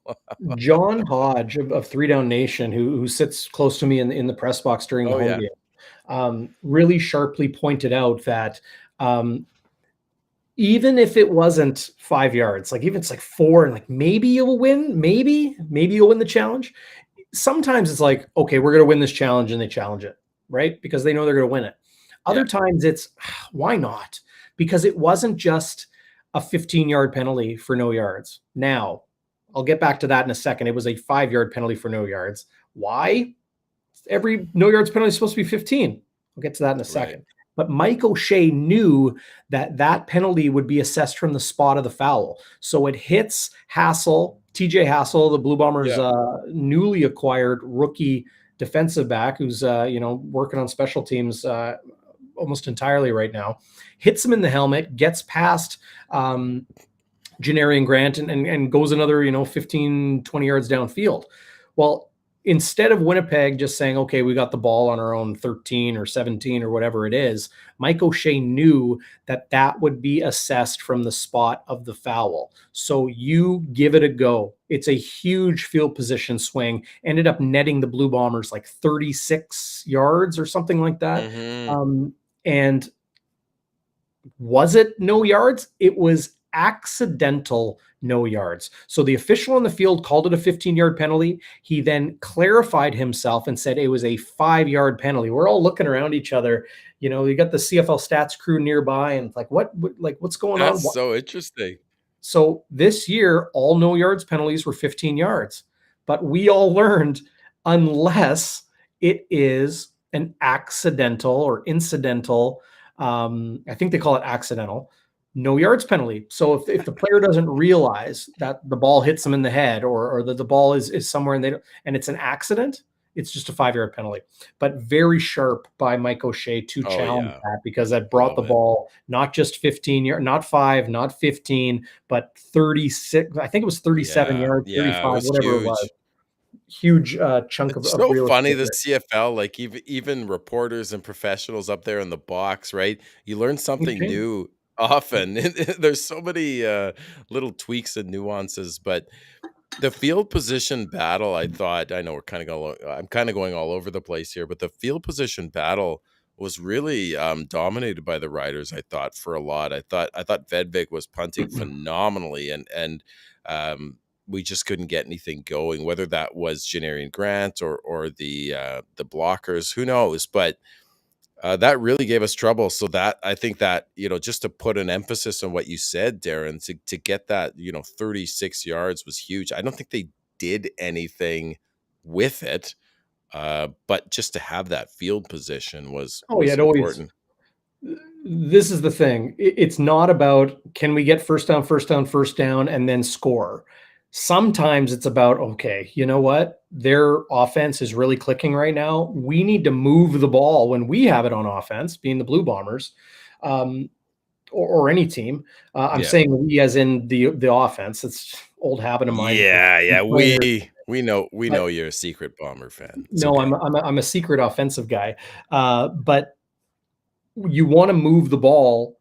A: John Hodge of Three Down Nation, who sits close to me in the press box during the home game, really sharply pointed out that even if it wasn't 5 yards, like even it's like 4 and like maybe you'll win, maybe you'll win the challenge. Sometimes it's like, okay, we're going to win this challenge, and they challenge it, right? Because they know they're going to win it. Other times it's why not? Because it wasn't just a 15-yard penalty for no yards. Now, I'll get back to that in a second. It was a 5-yard penalty for no yards. Why? Every no yards penalty is supposed to be 15. I'll get to that in a second. Right. But Mike O'Shea knew that penalty would be assessed from the spot of the foul. So it hits Hassel, TJ Hassel, the Blue Bombers' newly acquired rookie defensive back, who's working on special teams almost entirely right now. Hits him in the helmet, gets past Janarian Grant and goes another, 15, 20 yards downfield. Well, instead of Winnipeg just saying, okay, we got the ball on our own 13 or 17 or whatever it is, Mike O'Shea knew that that would be assessed from the spot of the foul. So you give it a go. It's a huge field position swing. Ended up netting the Blue Bombers like 36 yards or something like that. And was it no yards? It was accidental no yards. So the official on the field called it a 15-yard penalty. He then clarified himself and said it was a 5-yard penalty. We're all looking around each other. You got the CFL stats crew nearby, and it's like, what's going on?
B: That's so interesting.
A: So this year, all no yards penalties were 15 yards. But we all learned, unless it is an accidental or incidental, I think they call it accidental, no yards penalty. So if the player doesn't realize that the ball hits them in the head, or that the ball is somewhere and it's an accident, it's just a 5-yard penalty. But very sharp by Mike O'Shea to challenge that, because that brought the ball not just 15 yards, not 5, not 15, but 36. I think it was 37 yards, 35, whatever it was. Huge chunk
B: It's
A: of
B: so
A: real
B: funny,
A: estate
B: the CFL, like even reporters and professionals up there in the box, right? You learn something
A: there.
B: new often. There's so many little tweaks and nuances, but the field position battle, I know I'm kind of going all over the place here, but the field position battle was really dominated by the Riders, I thought, for a lot. I thought Vedvik was punting phenomenally, and we just couldn't get anything going, whether that was Janarian Grant or the blockers, who knows, but that really gave us trouble. So that, I think that, just to put an emphasis on what you said, Darrin, to get that, 36 yards was huge. I don't think they did anything with it, but just to have that field position was important.
A: This is the thing. It's not about, can we get first down, and then score. Sometimes it's about, okay, you know what? Their offense is really clicking right now. We need to move the ball when we have it on offense, being the Blue Bombers, or any team. I'm saying we as in the offense. It's old habit of mine.
B: Yeah. We know you're a secret Bomber fan. It's
A: no,
B: okay.
A: I'm a secret offensive guy. But you want to move the ball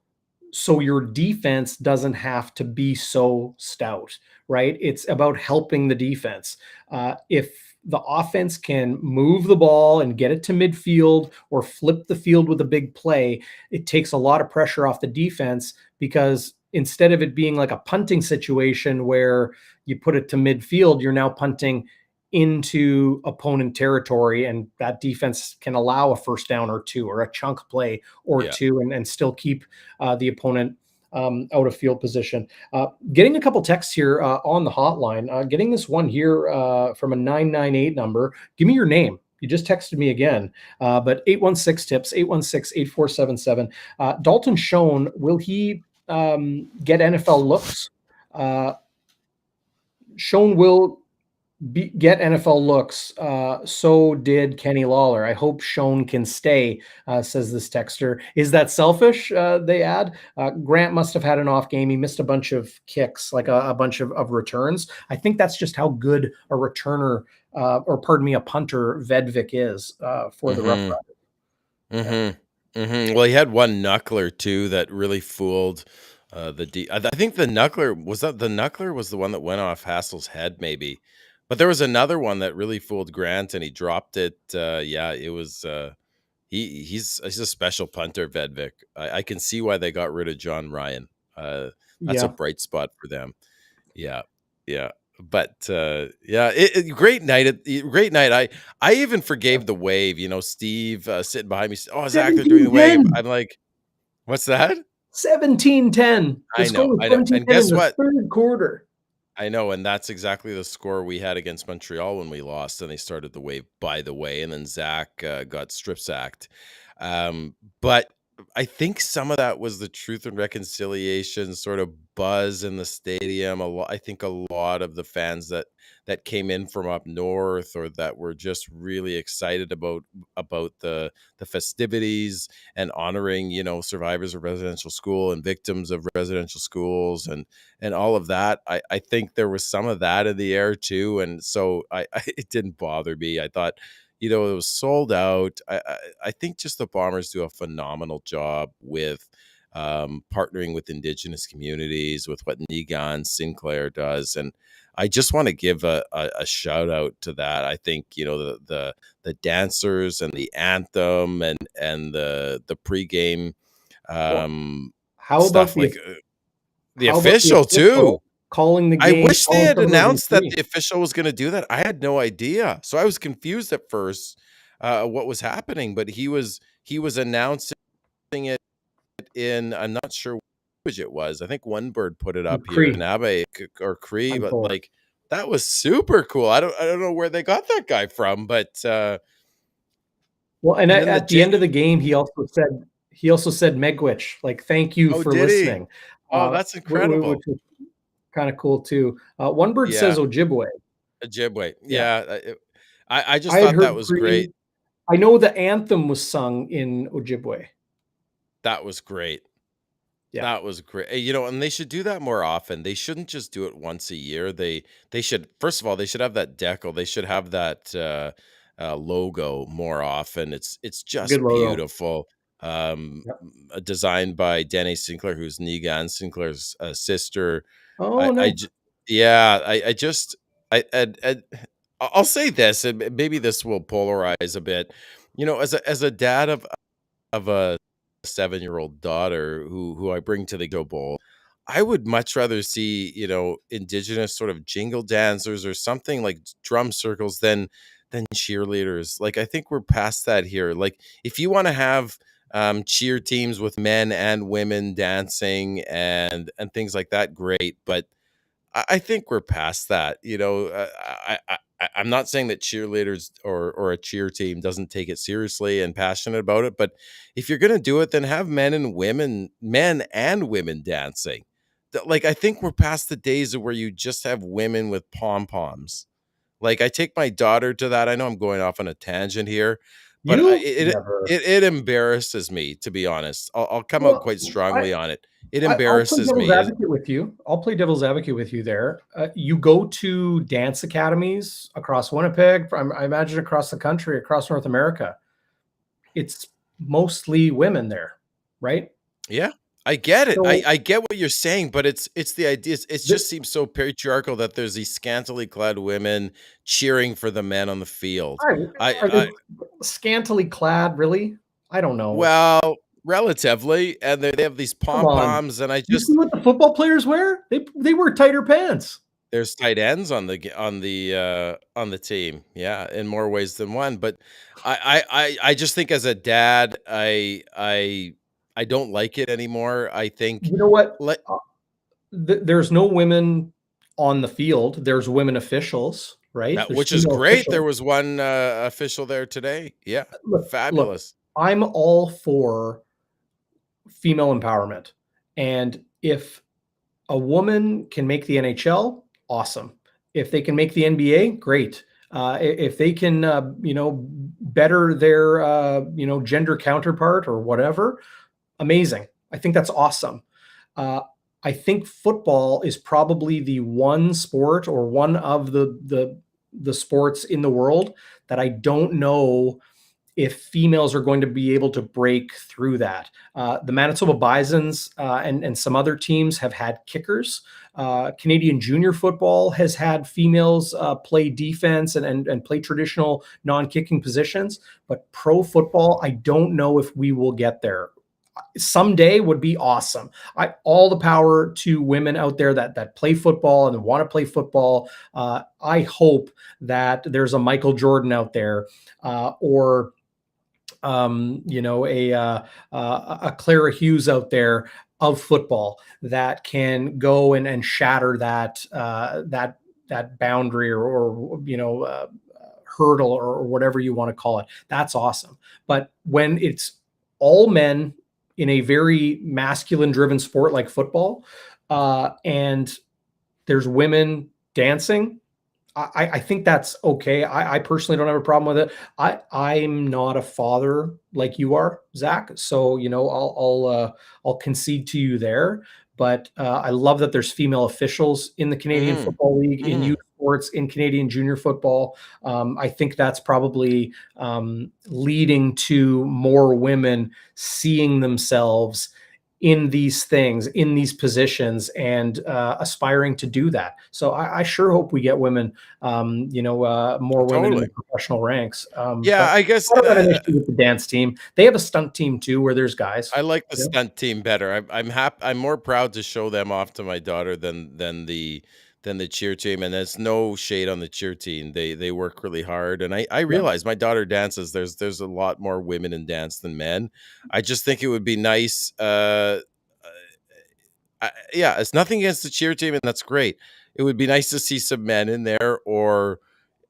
A: so your defense doesn't have to be so stout, right? It's about helping the defense. If the offense can move the ball and get it to midfield or flip the field with a big play, it takes a lot of pressure off the defense, because instead of it being like a punting situation where you put it to midfield, you're now punting into opponent territory, and that defense can allow a first down or two, or a chunk play or two, and still keep the opponent out of field position. Getting a couple texts here on the hotline. Getting this one here from a 998 number. Give me your name. You just texted me again, but 816-TIPS, 816-8477. Dalton Schoen, will he get NFL looks? Schoen will get NFL looks. So did Kenny Lawler. I hope Schoen can stay, says this texter. Is that selfish? They add. Grant must have had an off game. He missed a bunch of kicks, like a bunch of returns. I think that's just how good a returner, a punter Vedvik is for the Rough Riders.
B: Well, he had one knuckler too that really fooled I think the knuckler was the one that went off Hassel's head, maybe. But there was another one that really fooled Grant, and he dropped it. It was he's a special punter, Vedvik. I can see why they got rid of John Ryan. That's a bright spot for them. Yeah. But great night. Great night. I even forgave the wave. Steve sitting behind me. Oh, Zach, they're doing the wave. I'm like, what's that?
A: 17-10.
B: I know. And guess what?
A: Third quarter.
B: I know, and that's exactly the score we had against Montreal when we lost, and they started the wave, by the way, and then Zach got strip sacked. But I think some of that was the Truth and Reconciliation sort of buzz in the stadium. I think a lot of the fans that came in from up north, or that were just really excited about the festivities and honoring, survivors of residential school and victims of residential schools, and all of that. I think there was some of that in the air too, and so it didn't bother me. I thought, it was sold out. I think just the Bombers do a phenomenal job with partnering with Indigenous communities, with what Negan Sinclair does, and I just want to give a shout out to that. I think the dancers and the anthem and the pregame
A: Well, how about
B: stuff,
A: the
B: like the official too.
A: calling the
B: I
A: game,
B: wish they
A: calling
B: had
A: some of those
B: announced that
A: referees?
B: the official was gonna do that. I had no idea. So I was confused at first, what was happening, but he was announcing it in, I'm not sure which it was. I think One Bird put it up here in
A: Cree,
B: Abe or Cree,
A: I'm
B: but,
A: told.
B: like, that was super cool. I don't know where they got that guy from, but,
A: Well, and
B: and then the
A: at the
B: jig
A: end of the game, he also said Megwich, like, thank you
B: Oh,
A: for
B: did he?
A: listening,
B: Oh, that's
A: which
B: incredible.
A: was kind of cool too. One bird
B: Yeah,
A: says Ojibwe.
B: Ojibwe.
A: Yeah,
B: Yeah, I just
A: I had
B: thought that
A: heard
B: was
A: Cree.
B: great.
A: I know the anthem was sung in Ojibwe.
B: That was great.
A: Yeah,
B: That was great. And they should do that more often. They shouldn't just do it once a year. They should, first of all, they should have that decal. They should have that logo more often. It's
A: good
B: just
A: logo.
B: beautiful. Um,
A: Yep.
B: Designed by Denny Sinclair, who's Negan Sinclair's sister.
A: Oh,
B: I
A: nice.
B: yeah, I just I'll say this, and maybe this will polarize a bit. As a dad of a 7-year-old daughter who I bring to the Go Bowl, I would much rather see, Indigenous sort of jingle dancers or something like drum circles than cheerleaders. Like, I think we're past that here. Like, if you want to have cheer teams with men and women dancing and things like that, great. But I think we're past that. I'm not saying that cheerleaders or a cheer team doesn't take it seriously and passionate about it, but if you're gonna do it, then have men and women dancing. Like, I think we're past the days of where you just have women with pom poms. Like, I take my daughter to that. I know I'm going off on a tangent here, but
A: You never.
B: it embarrasses me, to be honest. I'll come out
A: Well,
B: quite
A: I
B: strongly on it. It
A: I'll play
B: embarrasses
A: devil's
B: me.
A: advocate with you. I'll play devil's advocate with you there. You go to dance academies across Winnipeg, I imagine across the country, across North America. It's mostly women there, right?
B: Yeah, I get it. I
A: So
B: I get what you're saying, but it's the idea. It
A: the,
B: just seems so patriarchal that there's these scantily clad women cheering for the men on the field.
A: are they
B: I
A: scantily clad? Really? I don't know.
B: Well, relatively, and they have these
A: Come
B: pom
A: on.
B: poms, and I
A: You see
B: just
A: what the football players wear? They wear tighter pants.
B: there's tight ends on the team, yeah, in more ways than one. But I just think, as a dad, I don't like it anymore. I think
A: You know what?
B: let
A: There's no women on the field. There's women officials, right?
B: That
A: There's
B: which is
A: female
B: great. There
A: officials.
B: was one, official there today. Yeah,
A: Look,
B: fabulous.
A: I'm all for female empowerment. And if a woman can make the NHL, awesome. If they can make the NBA, great. If they can, better their, gender counterpart or whatever, amazing. I think that's awesome. Uh, I think football is probably the one sport, or one of the sports in the world, that I don't know if females are going to be able to break through that. The Manitoba Bisons, and some other teams have had kickers. Canadian junior football has had females play defense and play traditional non-kicking positions. But pro football, I don't know if we will get there. Someday would be awesome. All the power to women out there that play football and want to play football. I hope that there's a Michael Jordan out there, or a Clara Hughes out there of football, that can go and shatter that boundary, or hurdle, or whatever you want to call it. That's awesome. But when it's all men in a very masculine driven sport like football, and there's women dancing, I think that's okay. I personally don't have a problem with it. I'm not a father like you are, Zach. So, I'll concede to you there. But I love that there's female officials in the Canadian Football League, in youth sports, in Canadian junior football. I think that's probably leading to more women seeing themselves in these things, in these positions, and aspiring to do that. So I sure hope we get women, more women in the professional ranks.
B: Yeah, I guess
A: I don't have an issue with the dance team. They have a stunt team too, where there's guys.
B: I like the stunt team better. I'm happy. I'm more proud to show them off to my daughter than the cheer team. And there's no shade on the cheer team. They work really hard. And I realize my daughter dances. There's a lot more women in dance than men. I just think it would be nice. It's nothing against the cheer team, and that's great. It would be nice to see some men in there, or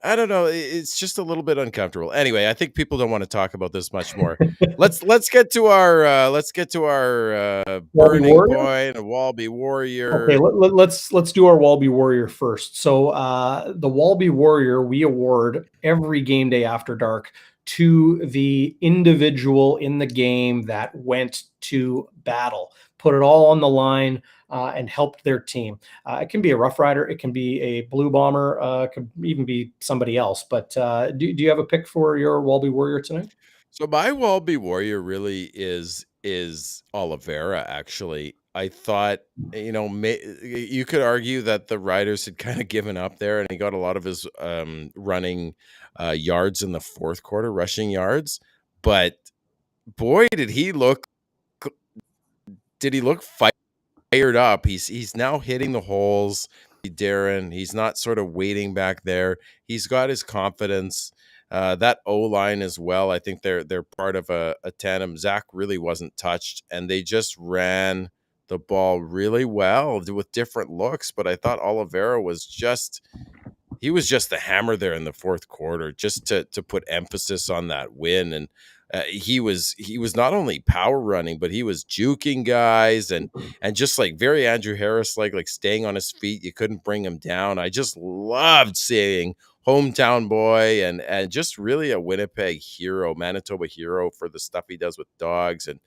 B: I don't know. It's just a little bit uncomfortable. Anyway, I think people don't want to talk about this much more. let's get to our burning point, a Walby Warrior.
A: Okay, let's do our Walby Warrior first. So the Walby Warrior, we award every game day after dark to the individual in the game that went to battle, put it all on the line, and helped their team. It can be a Rough Rider, it can be a Blue Bomber, it could even be somebody else. But do you have a pick for your Walby Warrior tonight?
B: So my Walby Warrior really is Oliveira. Actually, I thought, you could argue that the Riders had kind of given up there, and he got a lot of his running yards in the fourth quarter, rushing yards. But boy, did he look fired up. He's now hitting the holes. Darrin, he's not sort of waiting back there. He's got his confidence. That O-line as well. I think they're part of a tandem. Zach really wasn't touched, and they just ran the ball really well with different looks. But I thought Oliveira was just the hammer there in the fourth quarter, just to put emphasis on that win. And he was not only power running, but he was juking guys and just like very Andrew Harris, like staying on his feet. You couldn't bring him down. I just loved seeing hometown boy and just really a Winnipeg hero, Manitoba hero for the stuff he does with dogs. And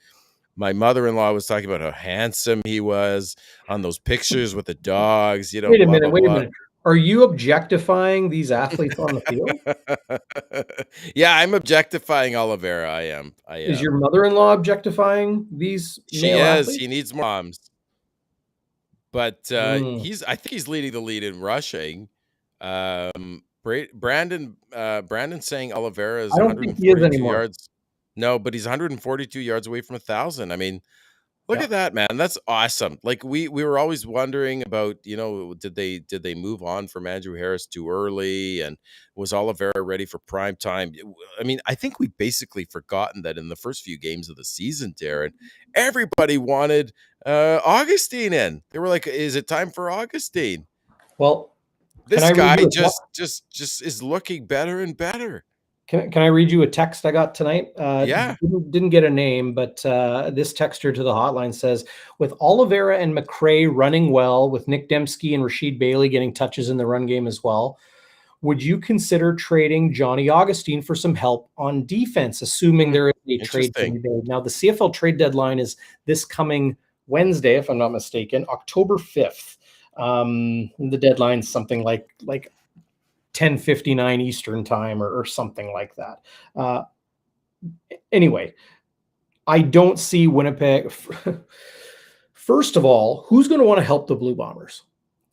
B: my mother-in-law was talking about how handsome he was on those pictures with the dogs.
A: Wait a minute. Are you objectifying these athletes on the
B: field? Yeah, I'm objectifying Oliveira. I am.
A: Is your mother-in-law objectifying these male athletes?
B: He needs moms. But I think he's leading the lead in rushing. Brandon saying Oliveira is 142 yards. No, but he's 142 yards away from 1,000. I mean, look at that, man. That's awesome. Like we were always wondering about, did they move on from Andrew Harris too early, and was Oliveira ready for prime time? I mean, I think we've basically forgotten that in the first few games of the season, Darrin, everybody wanted Augustine in. They were like, is it time for Augustine?
A: Well,
B: this guy just is looking better and better.
A: Can I read you a text I got tonight?
B: Yeah.
A: Didn't get a name, but this texter to the hotline says, with Oliveira and McRae running well, with Nick Dembski and Rashid Bailey getting touches in the run game as well, would you consider trading Johnny Augustine for some help on defense, assuming there is a trade to be made? Now, the CFL trade deadline is this coming Wednesday, if I'm not mistaken, October 5th. The deadline's something like 10:59 Eastern time or something like that. Anyway, I don't see Winnipeg. First of all, who's going to want to help the Blue Bombers?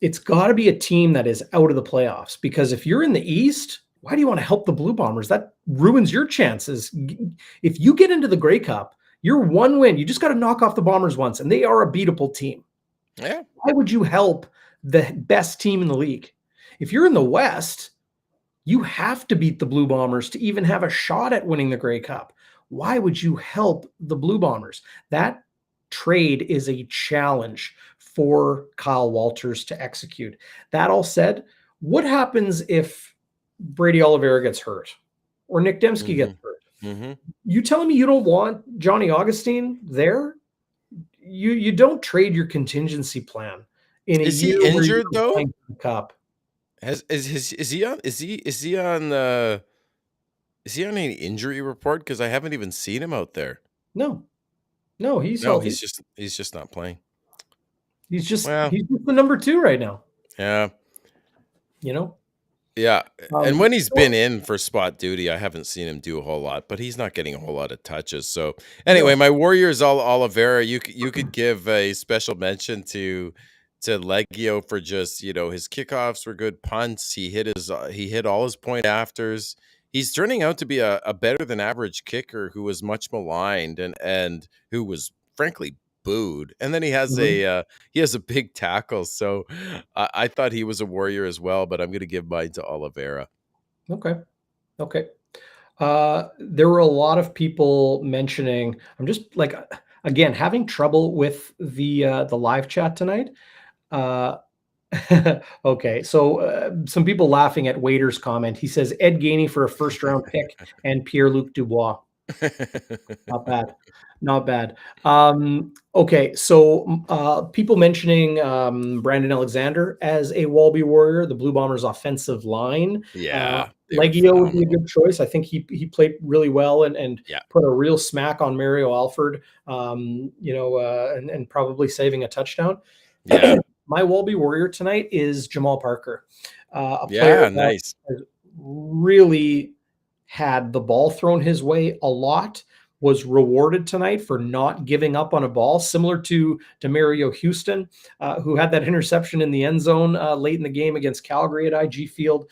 A: It's got to be a team that is out of the playoffs, because if you're in the East, why do you want to help the Blue Bombers? That ruins your chances. If you get into the Grey Cup, you're one win. You just got to knock off the Bombers once, and they are a beatable team.
B: Yeah.
A: Why would you help the best team in the league? If you're in the West, you have to beat the Blue Bombers to even have a shot at winning the Grey Cup. Why would you help the Blue Bombers? That trade is a challenge for Kyle Walters to execute. That all said, what happens if Brady Oliveira gets hurt or Nick Dembski gets hurt? You telling me you don't want Johnny Augustine there you don't trade your contingency plan in a
B: Is he
A: year where you're
B: injured though?
A: playing for the cup.
B: Is he on any injury report? Because I haven't even seen him out there.
A: No, he's
B: No,
A: healthy.
B: he's just not playing.
A: He's
B: Well,
A: just the number 2 right now.
B: yeah.
A: You know.
B: Yeah, and when he's been
A: So,
B: in for spot duty, I haven't seen him do a whole lot, but he's not getting a whole lot of touches. So
A: no.
B: anyway, my Warriors, Oliveira, you could give a special mention to Leggio for just his kickoffs were good punts. He hit all his point afters. He's turning out to be a better than average kicker who was much maligned and who was frankly booed. And then
A: Mhm.
B: he has a big tackle. So I thought he was a Warrior as well, but I'm going to give mine to Oliveira.
A: Okay. Okay. There were a lot of people mentioning. I'm just like, again, having trouble with the live chat tonight. Uh, okay, so some people laughing at Waiter's comment. He says Ed Gainey for a first round pick and Pierre Luc Dubois. Not bad. Not bad. Okay, so people mentioning Brandon Alexander as a Wallaby Warrior, the Blue Bombers' offensive line.
B: Yeah, they were
A: Leggio would be a
B: phenomenal.
A: good choice. I think he played really well and
B: Yeah,
A: put a real smack on Mario Alford, and probably saving a touchdown.
B: yeah,
A: My Wallaby Warrior tonight is Jamal Parker, a player
B: yeah.
A: that
B: Nice.
A: has really had the ball thrown his way a lot, was rewarded tonight for not giving up on a ball, similar to Demario Houston, who had that interception in the end zone late in the game against Calgary at IG Field.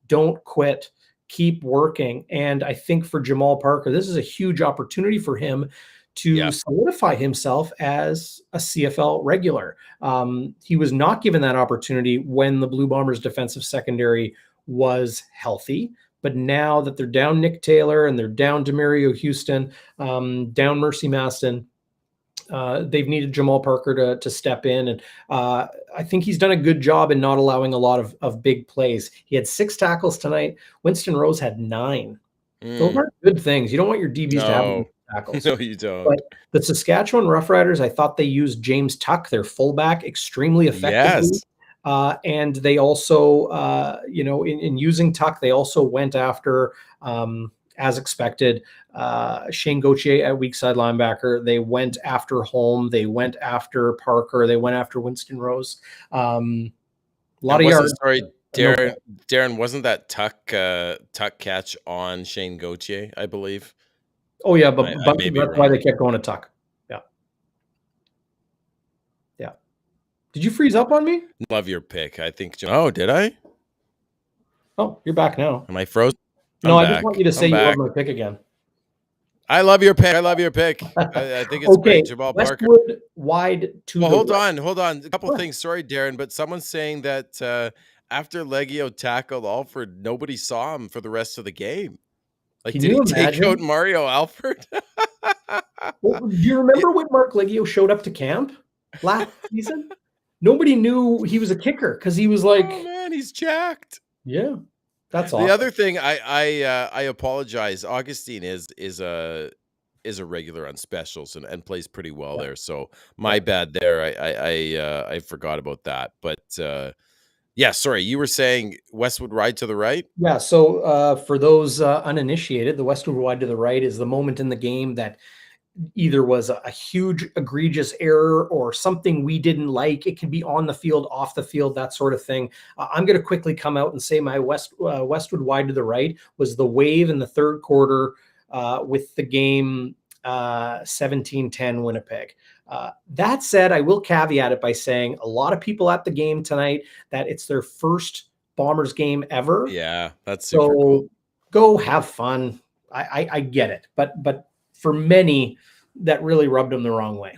A: Don't quit. Keep working. And I think for Jamal Parker, this is a huge opportunity for him to
B: Yeah,
A: solidify himself as a CFL regular. He was not given that opportunity when the Blue Bombers defensive secondary was healthy. But now that they're down Nick Taylor and they're down Demario Houston, down Mercy Maston, they've needed Jamal Parker to step in. And I think he's done a good job in not allowing a lot of big plays. He had 6 tackles tonight. Winston Rose had 9. Those
B: mm,
A: aren't good things. You don't want your DBs to have
B: no,
A: tackles.
B: no, you
A: But
B: don't.
A: the Saskatchewan Roughriders, I thought they used James Tuck, their fullback, extremely effectively.
B: Yes.
A: And they also, in using Tuck, they also went after, as expected, Shane Gauthier at weak side linebacker. They went after Holm. They went after Parker. They went after Winston Rose. A lot
B: And
A: of
B: wasn't
A: yards.
B: sorry,
A: No,
B: Darrin, wasn't that Tuck catch on Shane Gauthier, I believe?
A: oh yeah,
B: I
A: but
B: may be
A: that's why
B: wrong.
A: they kept going to Tuck. Yeah, yeah. Did you freeze up on me?
B: Love your pick. I think. Oh, did I?
A: Oh, you're back now.
B: Am I frozen?
A: No,
B: I'm
A: I just want
B: back.
A: you to say
B: I'm
A: you love
B: back.
A: my pick again.
B: I love your pick. I love your pick. I think it's
A: Okay,
B: great, Jamal Parker.
A: Westwood wide to
B: Well,
A: the
B: hold
A: right.
B: on, hold on. A couple
A: What?
B: things. Sorry, Darrin, but someone's saying that after Leggio tackled Alford, nobody saw him for the rest of the game. Like,
A: Can
B: did
A: you
B: he take out
A: imagine?
B: Mario Alford?
A: Well, do you
B: It-
A: remember when Mark Liggio showed up to camp last season? Nobody knew he was a kicker because he was
B: oh
A: like,
B: man, he's jacked.
A: yeah, that's
B: The
A: awesome.
B: other thing, I apologize. Augustine is a regular on specials and plays pretty well
A: Yeah,
B: there. So
A: yeah.
B: my bad there. I forgot about that. But yeah, sorry. You were saying Westwood ride to the right.
A: Yeah, so for those uninitiated, the Westwood wide to the right is the moment in the game that either was a huge egregious error or something we didn't like. It can be on the field, off the field, that sort of thing. I'm going to quickly come out and say my Westwood wide to the right was the wave in the third quarter with the game 17-10 Winnipeg. That said, I will caveat it by saying a lot of people at the game tonight that it's their first Bombers game ever.
B: Yeah, that's super cool.
A: So go have fun. I get it, but for many, that really rubbed them the wrong way.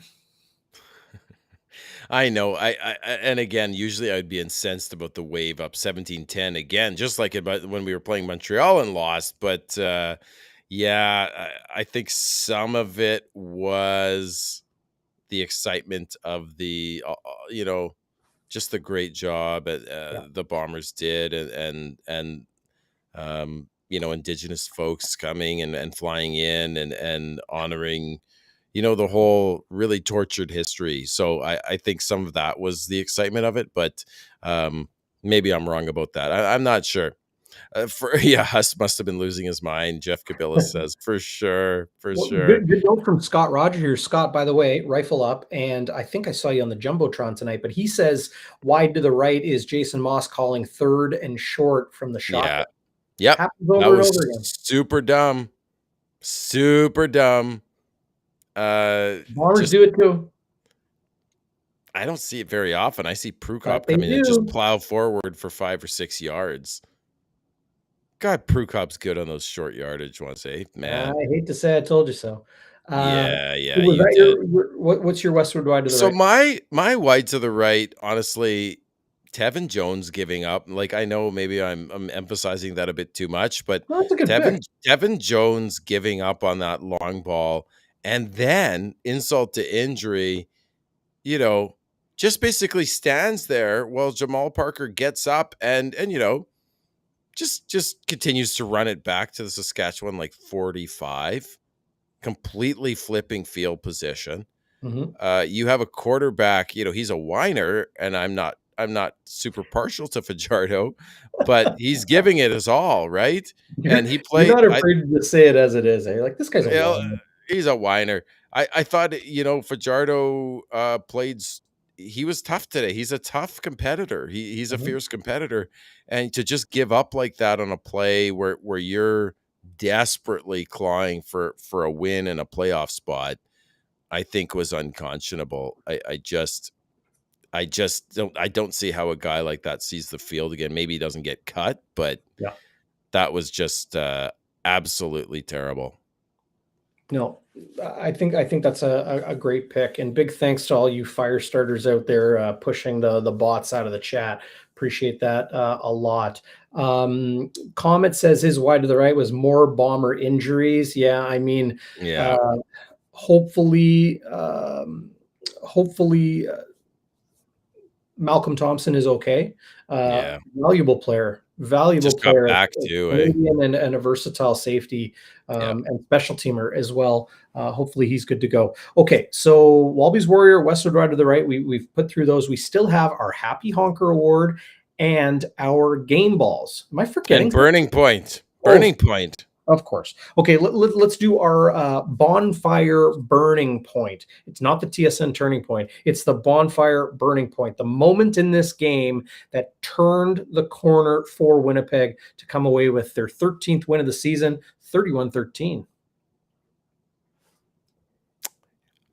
B: I know. And again, usually I'd be incensed about the wave up 17-10 again, just like about when we were playing Montreal and lost. But yeah, I think some of it was the excitement of the just the great job
A: Yeah,
B: the Bombers did and Indigenous folks coming and flying in and honoring the whole really tortured history. So I think some of that was the excitement of it, but maybe I'm wrong about that. I'm not sure. Huss must have been losing his mind. Jeff Kabila says for sure, for
A: Well,
B: sure.
A: good note from Scott Roger here. Scott, by the way, rifle up, and I think I saw you on the Jumbotron tonight, but he says wide to the right is Jason Moss calling third and short from the
B: Yeah.
A: shotgun.
B: Yep.
A: Happens
B: That
A: over and
B: was
A: over again.
B: super dumb. Super dumb.
A: Bombers
B: Just
A: do it too.
B: I don't see it very often. I see Prukop
A: But
B: come
A: they
B: in and just
A: do.
B: plow forward for 5 or 6 yards. God, Prukop's good on those short yardage ones, eh? Man.
A: I hate to say I told you so.
B: Yeah,
A: Was
B: you
A: that
B: did.
A: what's your westward wide to the
B: So
A: right?
B: my wide to the right, honestly, Tevin Jones giving up. Like I know maybe I'm emphasizing that a bit too much, but
A: Well, that's a good pick.
B: Tevin Jones giving up on that long ball, and then insult to injury, just basically stands there while Jamal Parker gets up and just continues to run it back to the Saskatchewan like 45, completely flipping field position.
A: Mhm.
B: You have a quarterback, he's a whiner, and I'm not super partial to Fajardo, but he's giving it his all, right?
A: You're
B: And he
A: you're
B: played
A: not afraid to just say it as it is, eh? Like, this guy's a
B: well,
A: whiner.
B: he's a whiner. I thought, Fajardo he was tough today. He's a tough competitor. He's a
A: Mhm.
B: fierce competitor. And to just give up like that on a play where you're desperately clawing for a win and a playoff spot, I think was unconscionable. I don't see how a guy like that sees the field again. Maybe he doesn't get cut, but
A: Yeah.
B: that was just absolutely terrible.
A: No, I think that's a great pick, and big thanks to all you fire starters out there pushing the bots out of the chat. Appreciate that a lot. Comet says his wide to the right was more bomber injuries. Yeah, I mean,
B: Yeah,
A: uh, hopefully, hopefully Malcolm Thompson is okay.
B: yeah.
A: Valuable
B: Just got
A: player,
B: back
A: a
B: too, eh?
A: Canadian and a versatile safety
B: Yeah.
A: and special teamer as well. Hopefully he's good to go. Okay, so Wallabies Warrior, Westwood Ride to the right. We've put through those. We still have our Happy Honker Award and our game balls. Am I forgetting
B: And
A: something?
B: Burning Point.
A: Oh,
B: Burning Point.
A: of course. Okay, let's do our bonfire burning point. It's not the TSN turning point. It's the bonfire burning point. The moment in this game that turned the corner for Winnipeg to come away with their 13th win of the season, 31-13.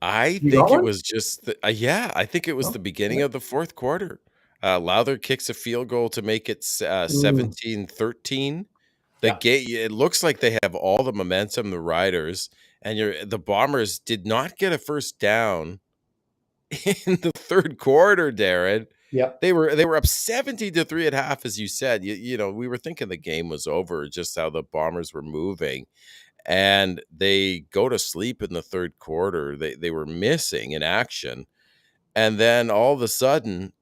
B: I
A: You got
B: think it
A: one?
B: was just I think it was
A: Oh,
B: the beginning
A: okay.
B: of the fourth quarter. Lowther kicks a field goal to make it
A: Mm,
B: 17-13.
A: yeah.
B: It looks like they have all the momentum, the Riders, and the Bombers did not get a first down in the third quarter, Darren.
A: Yeah.
B: They were up 70-3 at half, as you said. We were thinking the game was over, just how the Bombers were moving. And they go to sleep in the third quarter. They were missing in action. And then all of a sudden,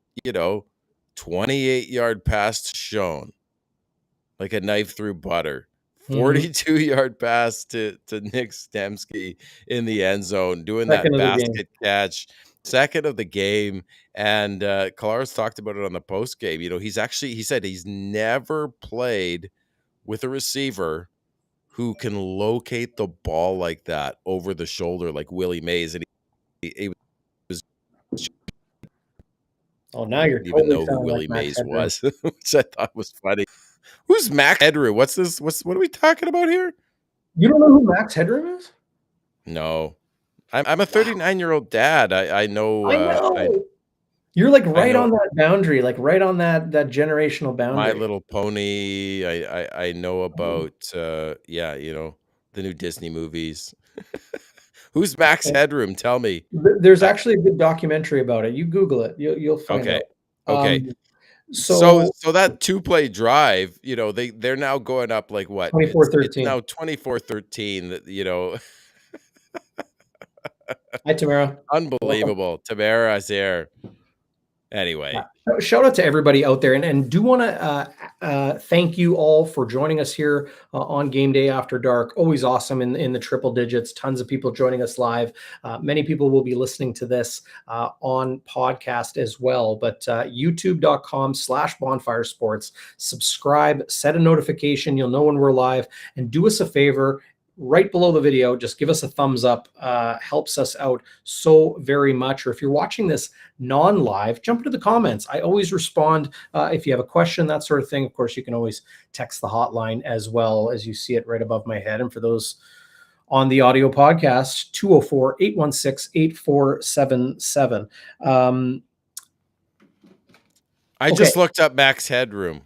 B: 28-yard pass to Schoen, like a knife through butter.
A: Mhm.
B: 42-yard pass to Nick Stemsky in the end zone, doing
A: Second
B: that
A: of the game.
B: basket catch, second of the game. And Kolaris talked about it on the post game. He said he's never played with a receiver who can locate the ball like that over the shoulder, like Willie Mays. And he was
A: Oh, now
B: didn't
A: you're
B: even
A: totally
B: know who
A: sounding like
B: Willie
A: Max
B: Mays
A: Headroom.
B: was, which I thought was funny. Who's Max Headroom? What's this? What are we talking about here?
A: You don't know who Max Headroom is?
B: No, I'm a
A: Wow.
B: 39-year-old dad. I know.
A: I know. You're like
B: I
A: right
B: know
A: on that boundary, like right on that generational
B: My
A: boundary.
B: Little Pony. I know about the new Disney movies. Who's Max Headroom? Tell me.
A: There's
B: I,
A: actually a good documentary about it. You Google it, you'll find
B: okay,
A: out.
B: okay. So
A: So
B: so that two-play drive, they're now going up like what? It's now
A: 24-13.
B: 24-13.
A: Hi, Tamara. Welcome.
B: Unbelievable. Tamara's here. Anyway,
A: Shout out to everybody out there, and do want to thank you all for joining us here on Game Day After Dark. Always awesome in the triple digits. Tons of people joining us live. Many people will be listening to this on podcast as well. But YouTube.com/Bonfire Sports. Subscribe, set a notification. You'll know when we're live, and do us a favor. Right below the video, just give us a thumbs up. Helps us out so very much. Or if you're watching this non-live, jump into the comments. I always respond if you have a question, that sort of thing. Of course, you can always text the hotline as well, as you see it right above my head. And for those on the audio podcast, 204-816-8477.
B: I just looked up Max Headroom.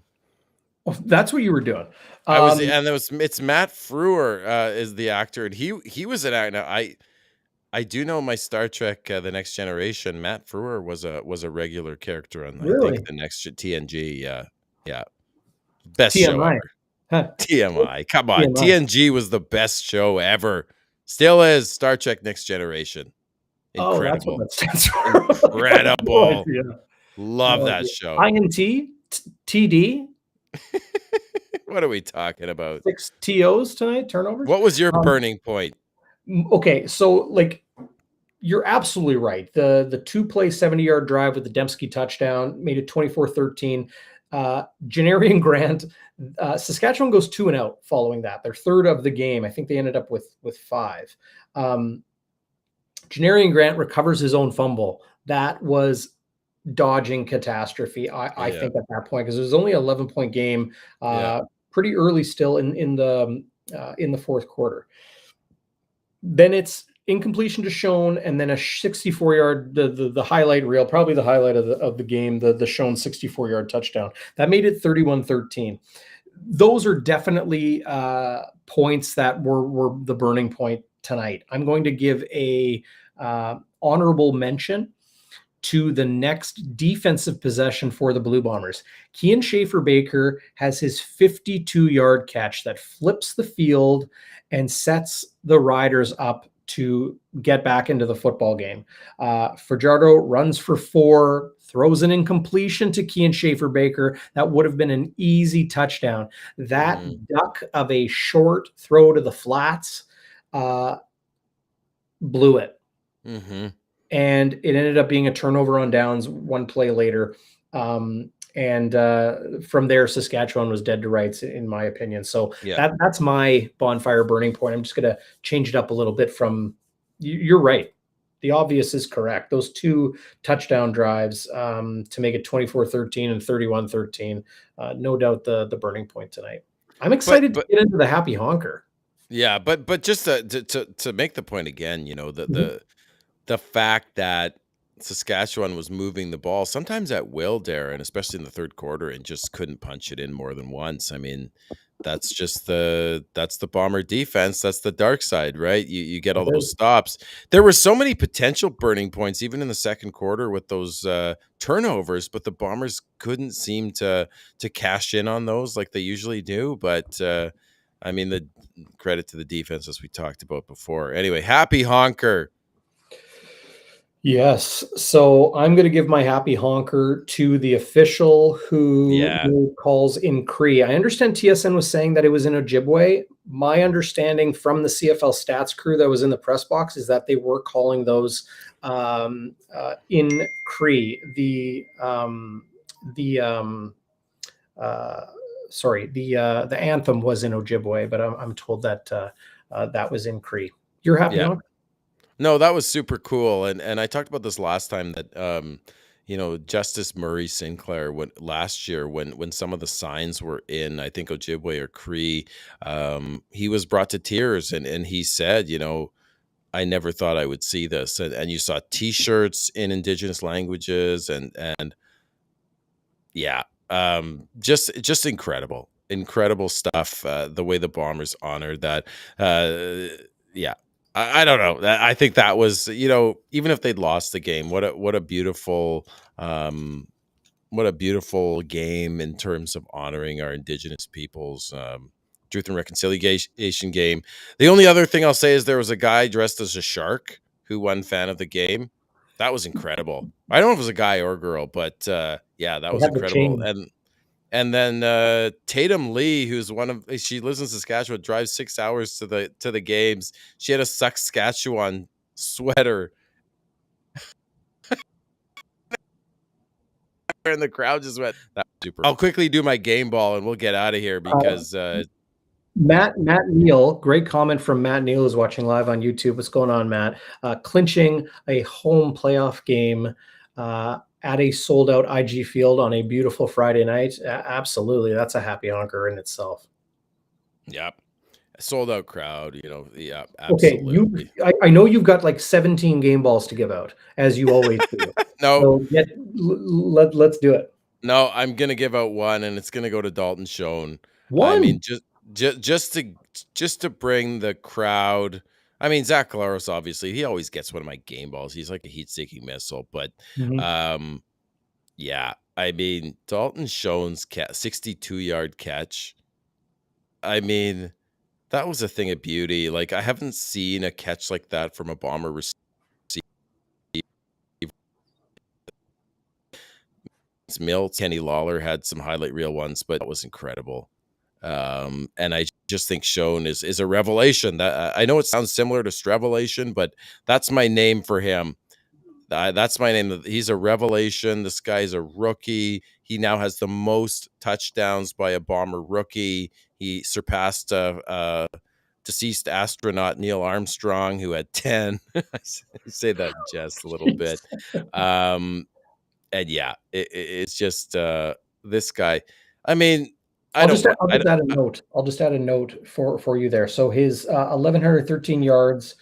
A: Oh, that's what you were doing.
B: It's Matt Frewer is the actor, and he was an actor. I do know my Star Trek The Next Generation. Matt Frewer was a regular character on I think the next TNG. Yeah, best
A: TMI.
B: show ever.
A: Huh.
B: TMI, come on, TNG was the best show ever. Still is. Star Trek Next Generation. Incredible.
A: Oh, that's what that stands for.
B: Incredible. Love that show.
A: INT, TD.
B: What are we talking about?
A: 6 TOs tonight, turnovers.
B: What was your burning point?
A: Okay, so like you're absolutely right. The 2-play 70-yard drive with the Dembski touchdown made it 24-13. Janarian Grant, Saskatchewan goes 2-0 following that. Their third of the game. I think they ended up with 5. Janarian Grant recovers his own fumble. That was dodging catastrophe, I think, at that point, because it was only an 11-point game, pretty early still in the fourth quarter. Then it's incompletion to Schoen, and then a 64-yard, the highlight reel, probably the highlight of the game, the Schoen 64-yard touchdown. That made it 31-13. Those are definitely points that were the burning point tonight. I'm going to give a honorable mention to the next defensive possession for the Blue Bombers. Cian Schaefer-Baker has his 52-yard catch that flips the field and sets the Riders up to get back into the football game. Fajardo runs for 4, throws an incompletion to Cian Schaefer-Baker. That would have been an easy touchdown. That duck of a short throw to the flats blew it. Mm-hmm. And it ended up being a turnover on downs 1 play later. And from there, Saskatchewan was dead to rights, in my opinion. So that's my Bonfire burning point. I'm just going to change it up a little bit from, you're right. The obvious is correct. Those 2 touchdown drives to make it 24-13 and 31-13. No doubt the burning point tonight. I'm excited to get into the happy honker.
B: Yeah, but just to make the point again, the fact that Saskatchewan was moving the ball sometimes at will, Darrin, especially in the third quarter, and just couldn't punch it in more than once. I mean, that's the Bomber defense. That's the dark side, right? You get all those stops. There were so many potential burning points, even in the second quarter, with those turnovers, but the Bombers couldn't seem to cash in on those like they usually do. But I mean, the credit to the defense, as we talked about before. Anyway, happy honker.
A: Yes. So I'm going to give my happy honker to the official who calls in Cree. I understand TSN was saying that it was in Ojibwe. My understanding from the CFL stats crew that was in the press box is that they were calling those in Cree. The anthem was in Ojibwe, but I'm told that that was in Cree. You're happy honker?
B: No, that was super cool. And I talked about this last time that, Justice Murray Sinclair last year when some of the signs were in, I think, Ojibwe or Cree, he was brought to tears and he said, I never thought I would see this. And you saw T-shirts in Indigenous languages and just incredible stuff. The way the Bombers honored that. I don't know. I think that was, even if they'd lost the game, what a beautiful game in terms of honoring our Indigenous peoples. Truth and Reconciliation game. The only other thing I'll say is there was a guy dressed as a shark who won fan of the game. That was incredible. I don't know if it was a guy or a girl, but yeah, that
A: They
B: was
A: had the
B: incredible.
A: chain.
B: And then Tatum Lee, who's she lives in Saskatchewan, drives 6 hours to the games. She had a Saskatchewan sweater, and the crowd just went. That was super. I'll quickly do my game ball, and we'll get out of here because
A: Matt Neal, great comment from Matt Neal, who's watching live on YouTube. What's going on, Matt? Clinching a home playoff game at a sold out IG field on a beautiful Friday night. Absolutely. That's a happy honker in itself.
B: Yep. Sold out crowd, yeah,
A: Okay,
B: absolutely.
A: I know you've got like 17 game balls to give out, as you always do.
B: No.
A: So let's do it.
B: No, I'm gonna give out one, and it's gonna go to Dalton Schoen. I
A: One.
B: mean, just to bring the crowd. I mean, Zach Collaros, obviously, he always gets one of my game balls. He's like a heat-seeking missile, but yeah, I mean, Dalton Schoen's 62-yard catch. I mean, that was a thing of beauty. Like, I haven't seen a catch like that from a Bomber receiver. Mills, Kenny Lawler had some highlight reel ones, but that was incredible. And I just think Schoen is a revelation. That I know it sounds similar to Strevelation, but that's my name for him. That's my name. He's a revelation. This guy's a rookie. He now has the most touchdowns by a Bomber rookie. He surpassed deceased astronaut Neil Armstrong, who had 10. I say that in jest a little bit. And yeah, it's just this guy. I mean,
A: I'll just add a note. I'll just add a note for you there. So his 1,113 yards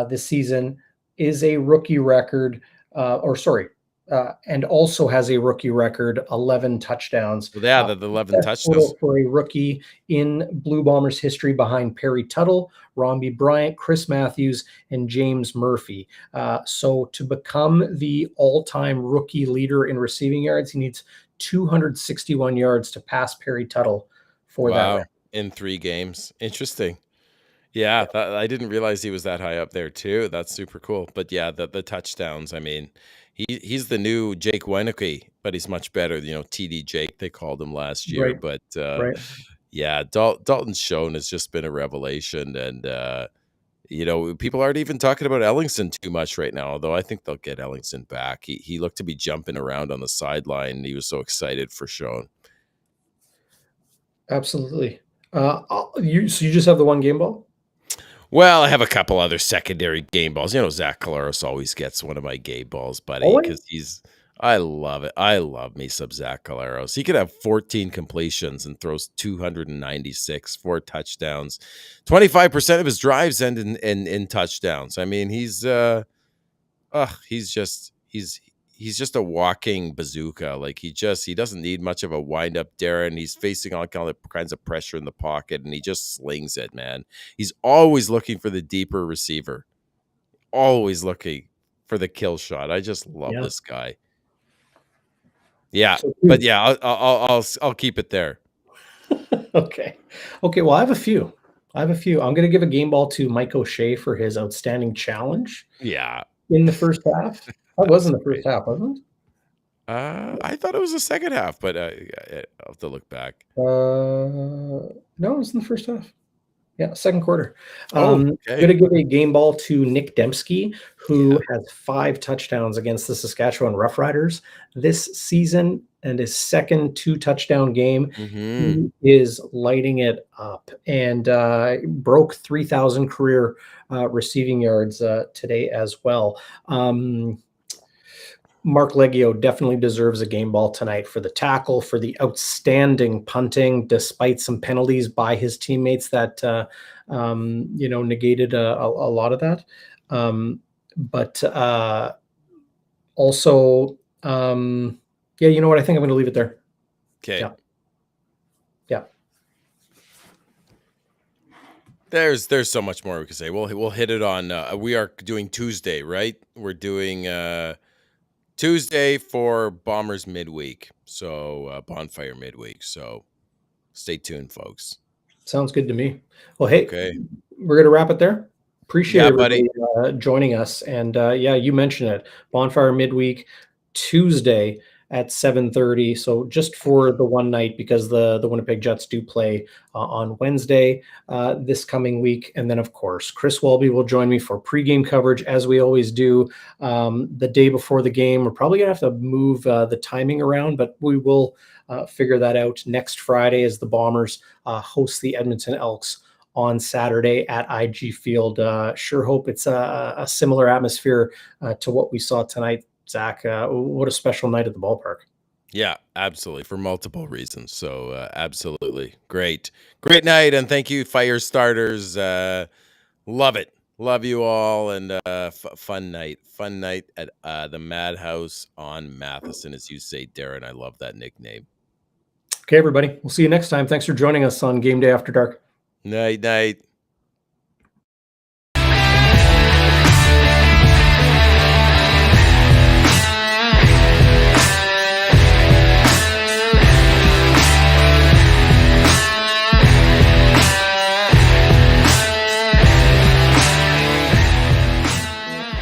A: this season is a rookie record, and also has a rookie record, 11 touchdowns.
B: Yeah, the 11 touchdowns
A: for a rookie in Blue Bombers history, behind Perry Tuttle, Romby Bryant, Chris Matthews, and James Murphy. So to become the all-time rookie leader in receiving yards, he needs 261 yards to pass Perry Tuttle for that record.
B: In 3 games. Interesting. Yeah, I didn't realize he was that high up there too. That's super cool. But yeah, the touchdowns. I mean, he's the new Jake Weineke, but he's much better. TD Jake, they called him last year.
A: Right.
B: But yeah, Dalton Schoen has just been a revelation, and people aren't even talking about Ellingson too much right now. Although I think they'll get Ellingson back. He looked to be jumping around on the sideline. He was so excited for Schoen.
A: Absolutely. So you just have the one game ball?
B: Well, I have a couple other secondary game balls. Zach Collaros always gets one of my game balls, buddy, because I love it. I love me some Zach Collaros. He could have 14 completions and throws 296, 4 touchdowns. 25% of his drives end in touchdowns. I mean, he's just a walking bazooka. Like, he doesn't need much of a wind-up Darrin. He's facing all kinds of pressure in the pocket, and he just slings it, man. He's always looking for the deeper receiver, always looking for the kill shot. I just love this guy. Yeah, but yeah, I'll keep it there.
A: Okay. Well, I have a few. I'm going to give a game ball to Mike O'Shea for his outstanding challenge.
B: Yeah,
A: in the first half. That wasn't the first half, wasn't it?
B: I thought it was the second half, but I'll have to look back.
A: No, it was in the first half. Yeah, second quarter.
B: Okay.
A: I'm going to give a game ball to Nick Dembski, who has 5 touchdowns against the Saskatchewan Roughriders this season, and his second 2-touchdown game. He is lighting it up, and broke 3,000 career receiving yards today as well. Mark Leggio definitely deserves a game ball tonight for the tackle, for the outstanding punting, despite some penalties by his teammates that negated a lot of that. But also, you know what? I think I'm going to leave it there.
B: Okay.
A: Yeah.
B: There's so much more we could say. We'll hit it on. We are doing Tuesday, right? We're doing Tuesday for Bombers midweek, so Bonfire midweek. So stay tuned, folks.
A: Sounds good to me. Well, hey, we're going to wrap it there. Appreciate
B: Yeah,
A: everybody
B: buddy.
A: joining us. And yeah, you mentioned it. Bonfire midweek Tuesday at 7:30. So just for the one night, because the Winnipeg Jets do play on Wednesday this coming week. And then, of course, Chris Walby will join me for pregame coverage, as we always do, the day before the game. We're probably going to have to move the timing around, but we will figure that out next Friday as the Bombers host the Edmonton Elks on Saturday at IG Field. Sure hope it's a similar atmosphere to what we saw tonight, Zach. What a special night at the ballpark.
B: Yeah, absolutely, for multiple reasons. So absolutely. Great night. And thank you, Firestarters. Love it. Love you all. And fun night at the Madhouse on Matheson, as you say, Darrin. I love that nickname.
A: Okay, everybody. We'll see you next time. Thanks for joining us on Game Day After Dark.
B: Night.